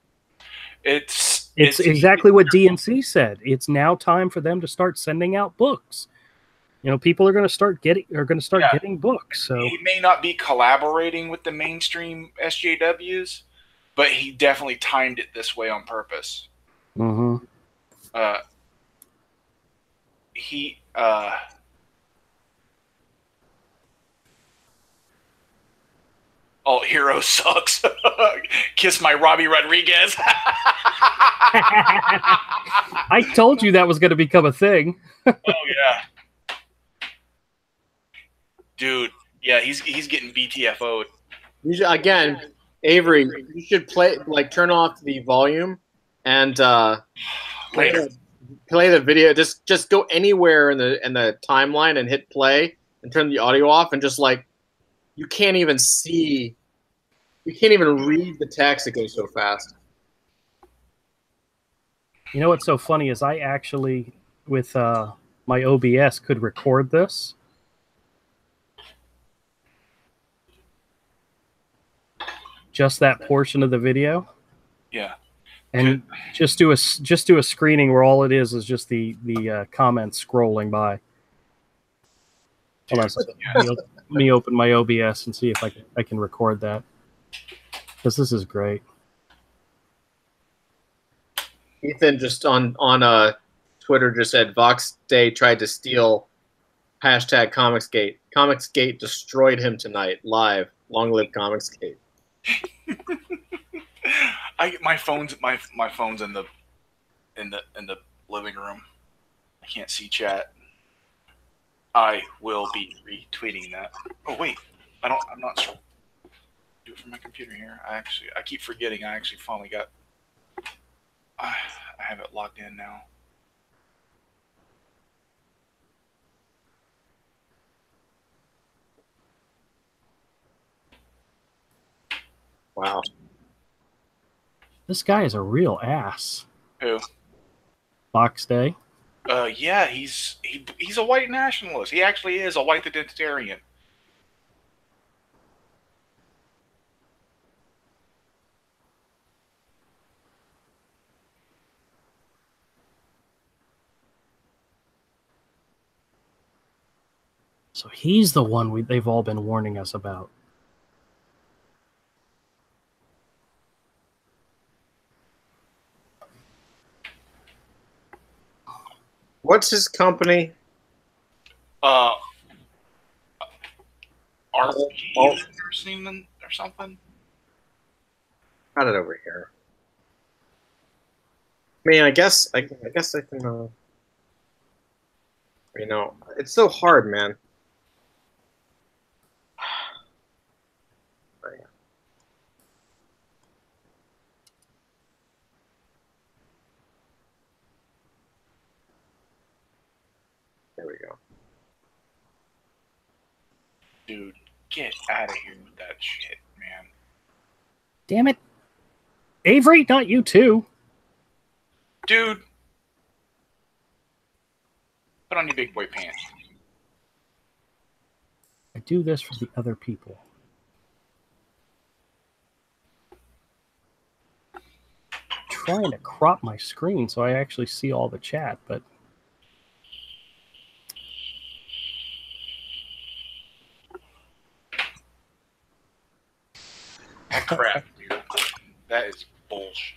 It's exactly what DNC said. It's now time for them to start sending out books. You know, people are going to start getting books. So he may not be collaborating with the mainstream SJWs, but he definitely timed it this way on purpose. Mm-hmm. Oh, Hero sucks. Kiss my Robbie Rodriguez. I told you that was going to become a thing. Oh yeah, dude. Yeah, he's getting BTFO'd. Again, Avery, you should turn off the volume and play the video. Just go anywhere in the timeline and hit play and turn the audio off, and just you can't even see, you can't even read the text. It goes so fast. You know what's so funny is I actually, with my OBS, could record this. Just that portion of the video. Yeah. And just do a screening where all it is just the comments scrolling by. Hold on, let me open my OBS and see if I can record that, because this is great. Ethan just on Twitter just said Vox Day tried to steal #ComicsGate. Comicsgate destroyed him tonight live. Long live Comicsgate. My phone's in the living room. I can't see chat. I will be retweeting that. Oh wait, I'm not sure. Do it from my computer here. I keep forgetting. I actually finally got. I have it logged in now. Wow. This guy is a real ass. Who? Vox Day. Yeah, he's a white nationalist. He actually is a white identitarian. So he's the one they've all been warning us about. What's his company? RPG or something. Got it over here. I mean, I guess I can. You know, it's so hard, man. There we go. Dude, get out of here with that shit, man. Damn it. Avery, not you too. Dude. Put on your big boy pants. I do this for the other people. I'm trying to crop my screen so I actually see all the chat, but Crap, dude. That is bullshit.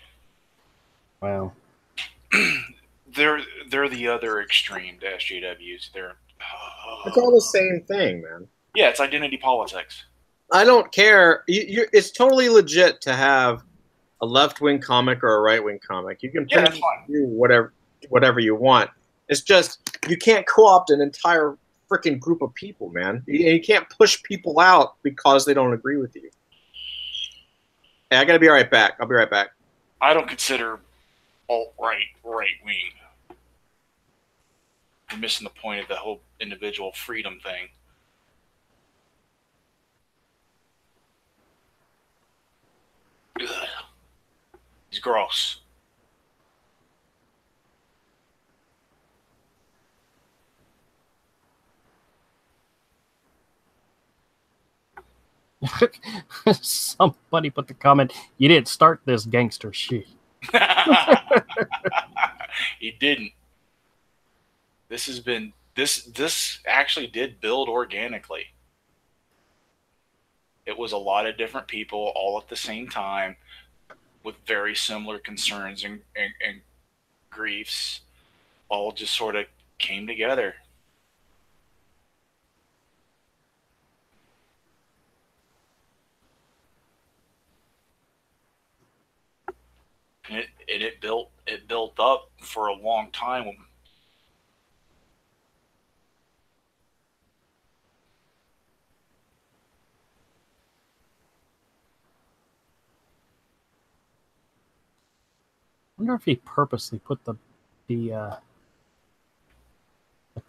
Wow. They're the other extreme to SJWs. It's all the same thing, man. Yeah, it's identity politics. I don't care. It's totally legit to have a left-wing comic or a right-wing comic. You can Yeah, that's fine. do whatever you want. It's just you can't co-opt an entire freaking group of people, man. You can't push people out because they don't agree with you. Hey, I gotta be right back. I'll be right back. I don't consider alt-right right-wing. You're missing the point of the whole individual freedom thing. Ugh. He's gross. Somebody put the comment, "You didn't start this gangster shit." He didn't. This actually did build organically. It was a lot of different people all at the same time with very similar concerns and griefs, all just sort of came together. And it built up for a long time. I wonder if he purposely put the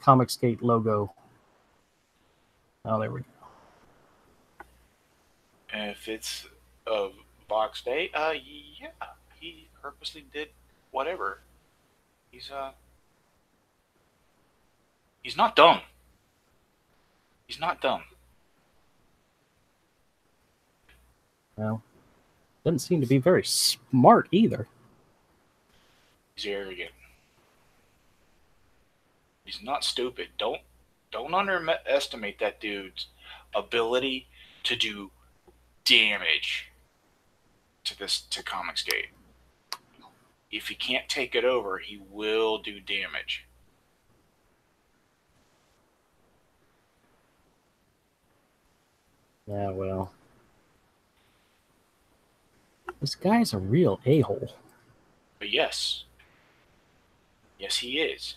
Comicsgate logo. Oh, there we go. And if it's a box day, yeah, he purposely did whatever. He's not dumb. He's not dumb. Well, doesn't seem to be very smart either. He's arrogant. He's not stupid. Don't underestimate that dude's ability to do damage to Comicsgate. If he can't take it over, he will do damage. Yeah, well, this guy's a real a-hole. But yes, he is,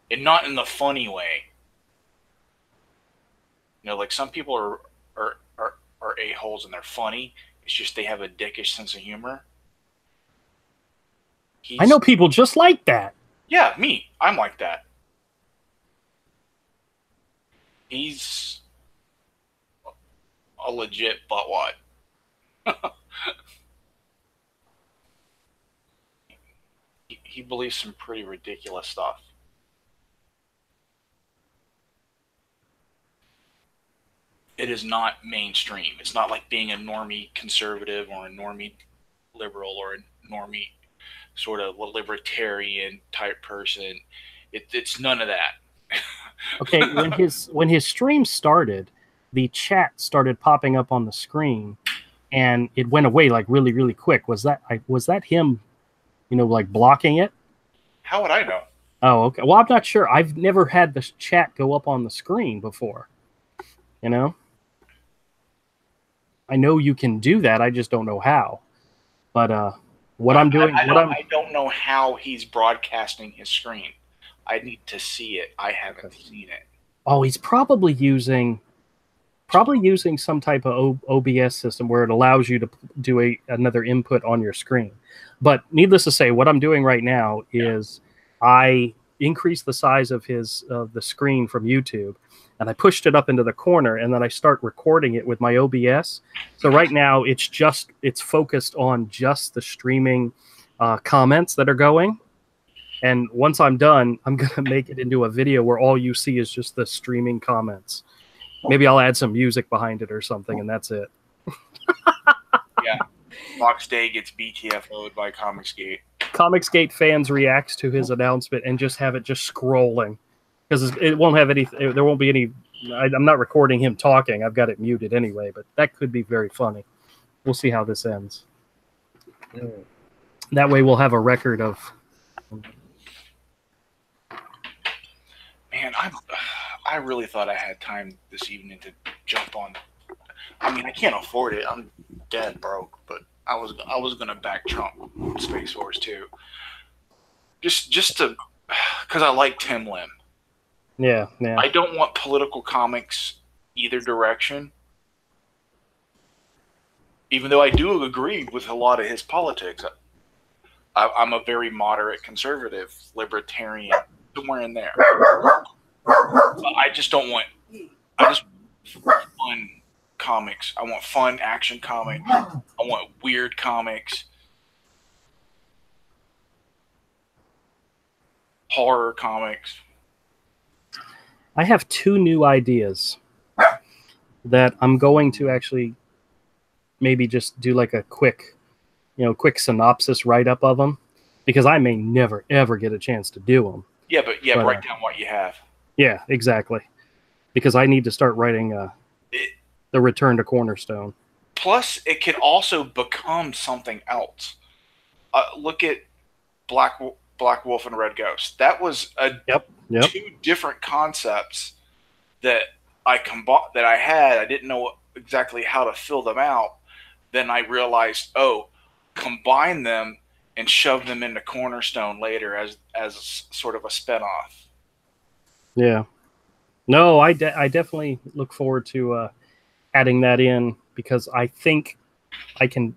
and not in the funny way. You know, like some people are a-holes and they're funny. It's just they have a dickish sense of humor. I know people just like that. Yeah, me. I'm like that. He's a legit buttwad. He believes some pretty ridiculous stuff. It is not mainstream. It's not like being a normie conservative or a normie liberal or a normie sort of libertarian type person. It's none of that. Okay, when his stream started, the chat started popping up on the screen, and it went away like really, really quick. Was that him? You know, like blocking it? How would I know? Oh, okay. Well, I'm not sure. I've never had the chat go up on the screen before. You know? I know you can do that. I just don't know how. But what I'm doing... I don't know how he's broadcasting his screen. I need to see it. I haven't seen it. Oh, he's probably using some type of OBS system where it allows you to do another input on your screen. But needless to say, what I'm doing right now is I increase the size of the screen from YouTube, and I pushed it up into the corner, and then I start recording it with my OBS. So right now it's focused on just the streaming comments that are going. And once I'm done, I'm going to make it into a video where all you see is just the streaming comments. Maybe I'll add some music behind it or something, and that's it. Yeah. Box Day gets BTFO'd by Comicsgate. Comicsgate fans reacts to his announcement and just have it just scrolling. Because it won't have any... There won't be any... I'm not recording him talking. I've got it muted anyway, but that could be very funny. We'll see how this ends. That way we'll have a record of... Man, I really thought I had time this evening to jump on I mean, I can't afford it. I'm dead broke, but I was gonna back Trump Space Force too. Just to, because I like Tim Lim. Yeah, yeah. I don't want political comics either direction. Even though I do agree with a lot of his politics, I'm a very moderate conservative, libertarian, somewhere in there. But I just don't want. I just want fun comics. I want fun action comics. I want weird comics. Horror comics. I have 2 new ideas that I'm going to actually maybe just do like a quick synopsis write-up of them, because I may never, ever get a chance to do them. Yeah, but write down what you have. Yeah, exactly. Because I need to start writing the Return to Cornerstone. Plus, it can also become something else. Look at Black Wolf and Red Ghost. That was Yep. 2 different concepts that that I had. I didn't know exactly how to fill them out. Then I realized, combine them and shove them into Cornerstone later as sort of a spinoff. Yeah. No, I definitely look forward to adding that in, because I think in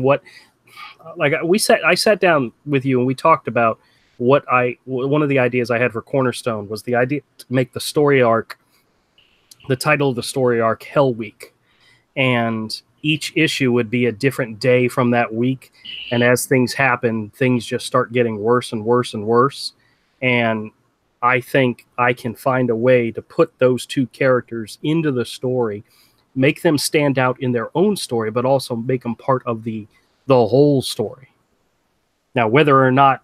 what, like I sat down with you and we talked about one of the ideas I had for Cornerstone was the idea to make the story arc, the title of the story arc, Hell Week, and each issue would be a different day from that week, and as things happen, things just start getting worse and worse and worse. And I think I can find a way to put those 2 characters into the story, make them stand out in their own story, but also make them part of the whole story. Now, whether or not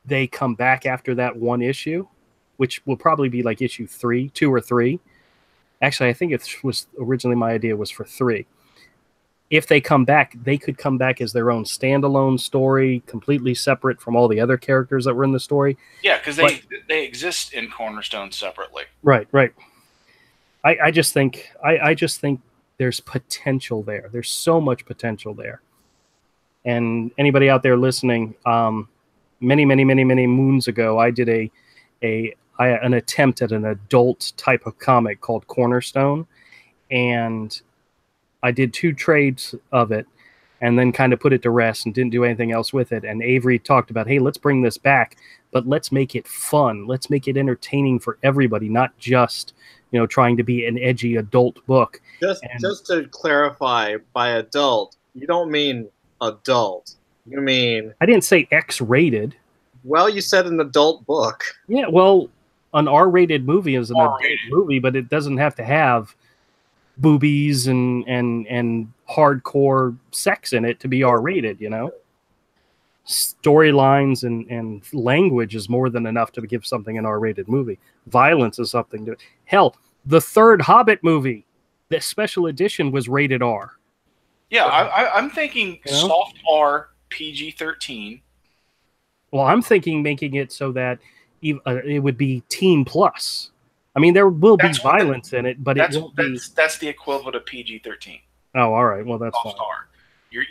they come back after that one issue, which will probably be like issue 2 or 3. Actually, I think it was originally, my idea was for 3. If they come back, they could come back as their own standalone story, completely separate from all the other characters that were in the story. Yeah, because they exist in Cornerstone separately. Right. I just think there's potential there. There's so much potential there. And anybody out there listening, many moons ago, I did an attempt at an adult type of comic called Cornerstone, and I did 2 trades of it and then kind of put it to rest and didn't do anything else with it. And Avery talked about, hey, let's bring this back, but let's make it fun. Let's make it entertaining for everybody, not just, trying to be an edgy adult book. Just to clarify, by adult, you don't mean adult. You mean... I didn't say X-rated. Well, you said an adult book. Yeah, well, an R-rated movie is an adult movie, but it doesn't have to have boobies and hardcore sex in it to be R-rated, Storylines and language is more than enough to give something an R-rated movie. Violence is something to... Hell, the 3rd Hobbit movie, the special edition, was rated R. Yeah, I'm thinking soft R, PG-13. Well, I'm thinking making it so that it would be teen plus. I mean, there will be violence in it, but it won't be... That's the equivalent of PG-13. Oh, all right. Well, that's soft fine. R.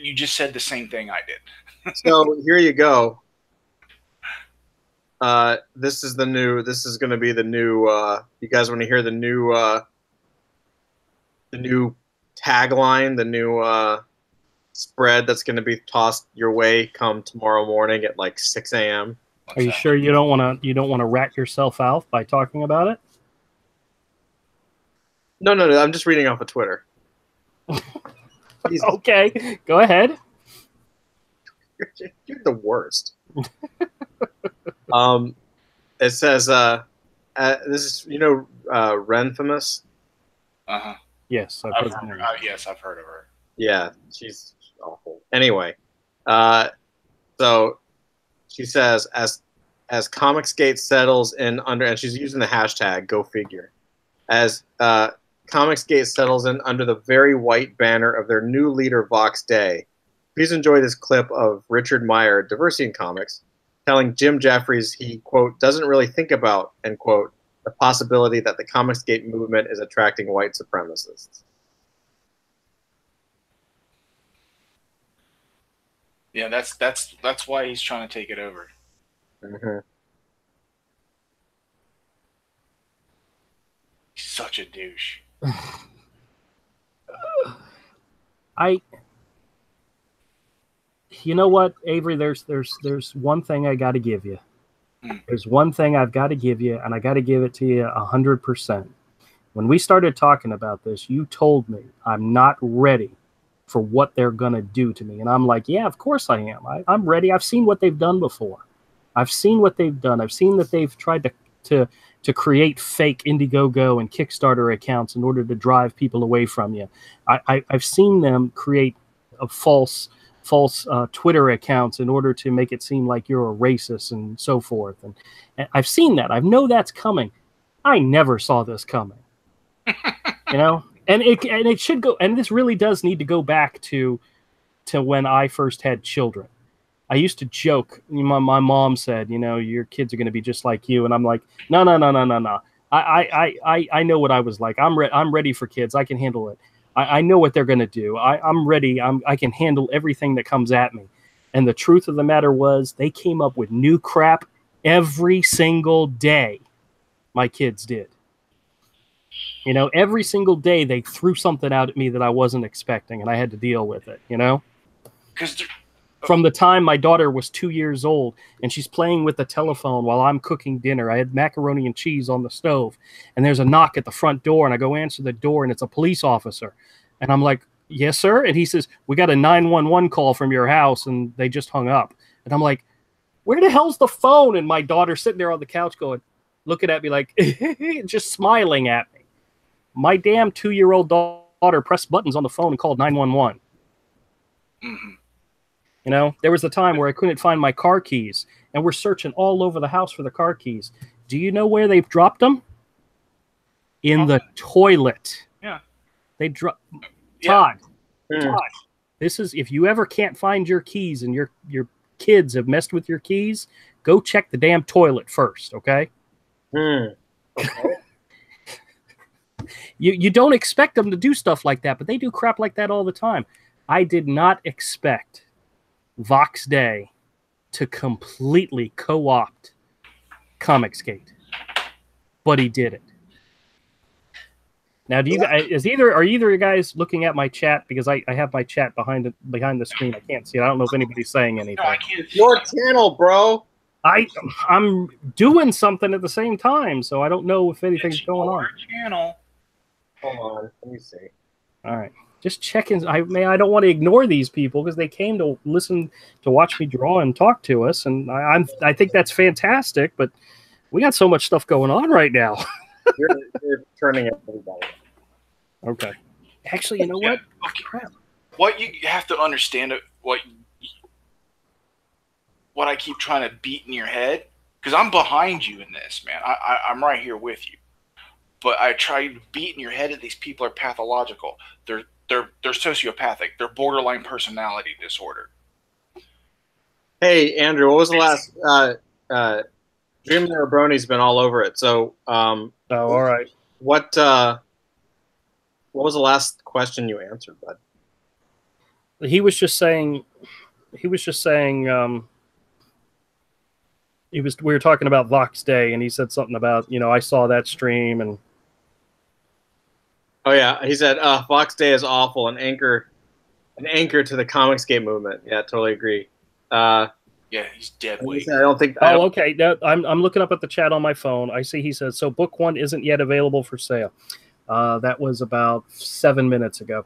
You just said the same thing I did. So here you go. This is going to be the new, you guys want to hear the new tagline, the new spread that's going to be tossed your way come tomorrow morning at like 6 a.m. Are you sure you don't want to rat yourself out by talking about it? No. I'm just reading off of Twitter. Okay, go ahead. You're the worst. It says, this is, Renfamous? Uh-huh. Yes, I've heard of her. Yes, I've heard of her. Yeah, she's awful. Anyway, so she says, as Comicsgate settles in under, and she's using the hashtag, go figure, as Comicsgate settles in under the very white banner of their new leader, Vox Day. Please enjoy this clip of Richard Meyer, Diversity in Comics, telling Jim Jeffries he, quote, doesn't really think about, end quote, the possibility that the Comicsgate movement is attracting white supremacists. Yeah, that's why he's trying to take it over. Mm-hmm. He's such a douche. You know what, Avery? There's one thing I got to give you. There's one thing I've got to give you, and I got to give it to you 100%. When we started talking about this, you told me I'm not ready for what they're going to do to me. And I'm like, yeah, of course I am. I'm ready. I've seen what they've done before. I've seen what they've done. I've seen that they've tried to create fake Indiegogo and Kickstarter accounts in order to drive people away from you. I've seen them create a false Twitter accounts in order to make it seem like you're a racist and so forth. And I've seen that. I know that's coming. I never saw this coming. You know, and it should go. And this really does need to go back to when I first had children. I used to joke. My mom said, you know, your kids are going to be just like you, and I'm like, no. I know what I was like. I'm ready for kids. I can handle it. I know what they're going to do. I'm ready. I can handle everything that comes at me. And the truth of the matter was, they came up with new crap every single day. My kids did. You know, every single day they threw something out at me that I wasn't expecting, and I had to deal with it, you know? From the time my daughter was 2 years old and she's playing with the telephone while I'm cooking dinner. I had macaroni and cheese on the stove, and there's a knock at the front door, and I go answer the door, and it's a police officer. And I'm like, yes, sir? And he says, we got a 911 call from your house, and they just hung up. And I'm like, where the hell's the phone? And my daughter's sitting there on the couch looking at me like, just smiling at me. My damn 2-year-old daughter pressed buttons on the phone and called 911. Mm-hmm. You know, there was a time where I couldn't find my car keys, and we're searching all over the house for the car keys. Do you know where they've dropped them? In the toilet. Yeah. They dropped. Yeah. Todd, this is, if you ever can't find your keys and your kids have messed with your keys, go check the damn toilet first, okay? Okay. You don't expect them to do stuff like that, but they do crap like that all the time. I did not expect Vox Day to completely co-opt Comicsgate, but he did it. Now, are either of you guys looking at my chat? Because I have my chat behind the screen. I can't see it. I don't know if anybody's saying anything. No, I can't. It's your channel, bro. I'm doing something at the same time, so I don't know if anything's going on. Channel. Hold on, let me see. All right, just checking. I don't want to ignore these people because they came to watch me draw and talk to us, and I think that's fantastic. But we got so much stuff going on right now. You're turning everybody. Okay. Actually, you know what? Okay. Crap. What you have to understand, what I keep trying to beat in your head, because I'm behind you in this, man. I'm right here with you. But I try to beat in your head that these people are pathological. They're sociopathic. They're borderline personality disorder. Hey, Andrew, what was the last? Jim Marabroni's been all over it. So, all right. What was the last question you answered, bud? We were talking about Vox Day, and he said something about, I saw that stream, and oh yeah, he said Vox Day is awful, an anchor to the Comicsgate movement. Yeah, totally agree. Yeah, he's dead weight. I don't think. Okay. Now, I'm looking up at the chat on my phone. I see he says, so book 1 isn't yet available for sale. That was about 7 minutes ago.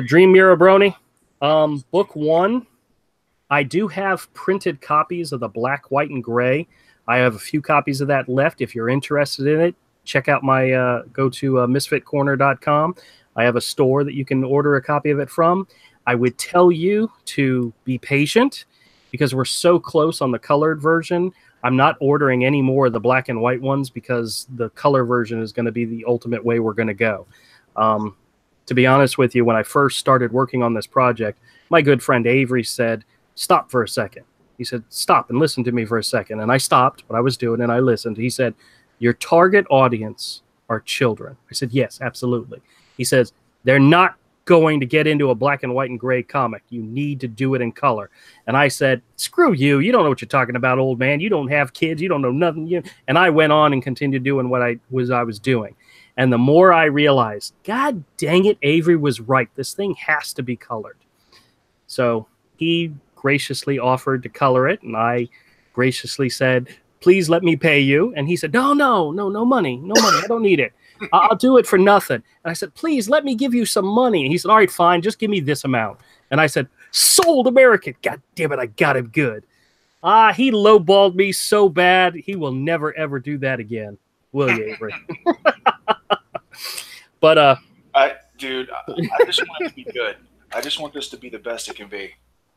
Dream Mirabroni, book 1. I do have printed copies of the black, white, and gray. I have a few copies of that left. If you're interested in it, check out my go to misfitcorner.com. I have a store that you can order a copy of it from. I would tell you to be patient, because we're so close on the colored version. I'm not ordering any more of the black and white ones because the color version is going to be the ultimate way we're going to go. To be honest with you, when I first started working on this project, my good friend Avery said, stop for a second. He said, stop and listen to me for a second. And I stopped what I was doing and I listened. He said, your target audience are children. I said, yes, absolutely. He says, they're not going to get into a black and white and gray comic. You need to do it in color. And I said, screw you. You don't know what you're talking about, old man. You don't have kids. You don't know nothing. And I went on and continued doing what I was doing. And the more I realized, God dang it, Avery was right. This thing has to be colored. So he graciously offered to color it. And I graciously said, please let me pay you. And he said, no money. I don't need it. I'll do it for nothing. And I said, please let me give you some money. And he said, all right, fine. Just give me this amount. And I said, sold American. God damn it. I got him good. He lowballed me so bad. He will never, ever do that again. Will you, Avery? But, dude, I just want it to be good. I just want this to be the best it can be.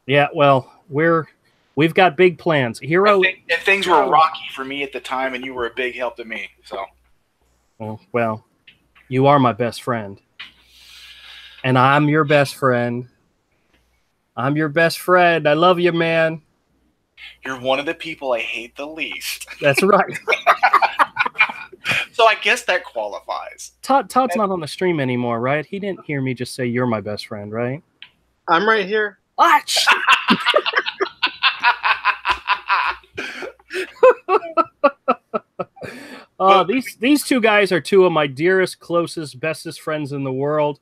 Yeah, well, we've got big plans. Hero. And things were rocky for me at the time, and you were a big help to me. So. Oh, well, you are my best friend. And I'm your best friend. I'm your best friend. I love you, man. You're one of the people I hate the least. That's right. So I guess that qualifies. Todd's not on the stream anymore, right? He didn't hear me just say you're my best friend, right? I'm right here. Watch. These two guys are two of my dearest, closest, bestest friends in the world.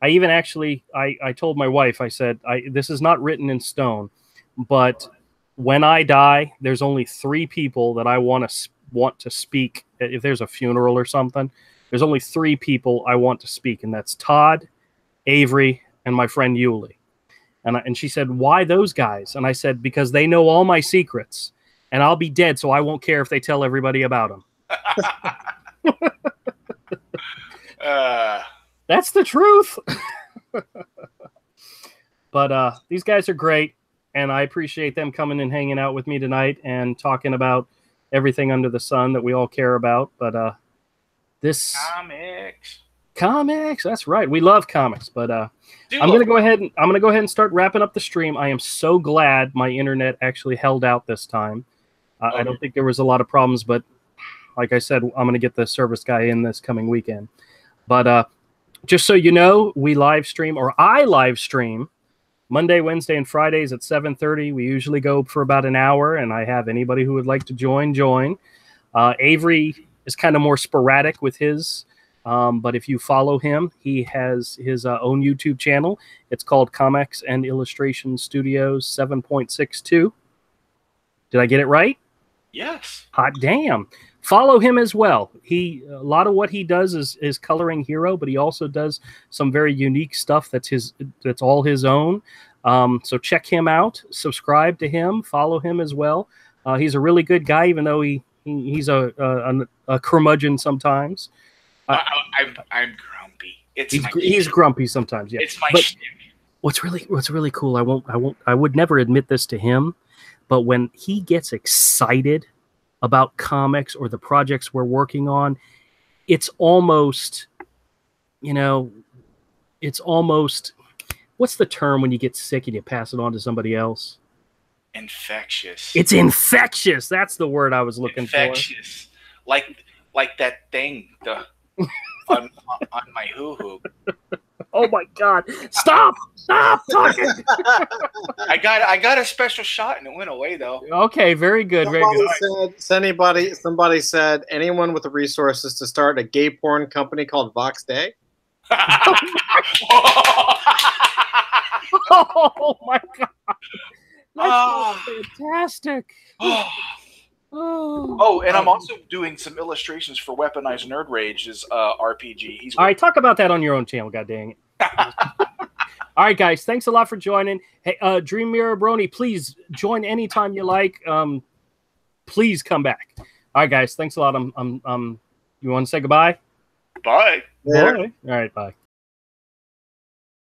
I even actually, I told my wife, I said, this is not written in stone, but when I die, there's only 3 people that I want to speak. If there's a funeral or something, there's only 3 people I want to speak, and that's Todd, Avery, and my friend Yuli. And she said, why those guys? And I said, because they know all my secrets, and I'll be dead, so I won't care if they tell everybody about them. That's the truth. But these guys are great, and I appreciate them coming and hanging out with me tonight and talking about everything under the sun that we all care about. But this comics, that's right. We love comics. But I'm gonna go ahead and start wrapping up the stream. I am so glad my internet actually held out this time. I don't think there was a lot of problems, but like I said, I'm going to get the service guy in this coming weekend. But just so you know, I live stream Monday, Wednesday, and Fridays at 7:30. We usually go for about an hour, and I have anybody who would like to join. Avery is kind of more sporadic with his, but if you follow him, he has his own YouTube channel. It's called Comics and Illustration Studios 7.62. Did I get it right? Yes. Hot damn. Follow him as well. A lot of what he does is coloring Hero, but he also does some very unique stuff that's all his own. So check him out. Subscribe to him. Follow him as well. He's a really good guy, even though he's a curmudgeon sometimes. I'm grumpy. He's grumpy sometimes. Yeah, it's my shtick. What's really cool? I would never admit this to him, but when he gets excited about comics or the projects we're working on, it's almost, what's the term when you get sick and you pass it on to somebody else? Infectious. It's infectious. That's the word I was looking infectious. For. Like that thing on my hoo-hoo. Oh my God! Stop talking. I got a special shot and it went away though. Okay, very good, Somebody said anyone with the resources to start a gay porn company called Vox Day. Oh my God! That's fantastic. And I'm also doing some illustrations for Weaponized Nerd Rage's RPG. All right, talk about that on your own channel, god dang it. All right, guys, thanks a lot for joining. Hey, Dream Mirror Brony, please join anytime you like. Please come back. All right, guys, thanks a lot. You want to say goodbye? Bye. Later. All right, bye.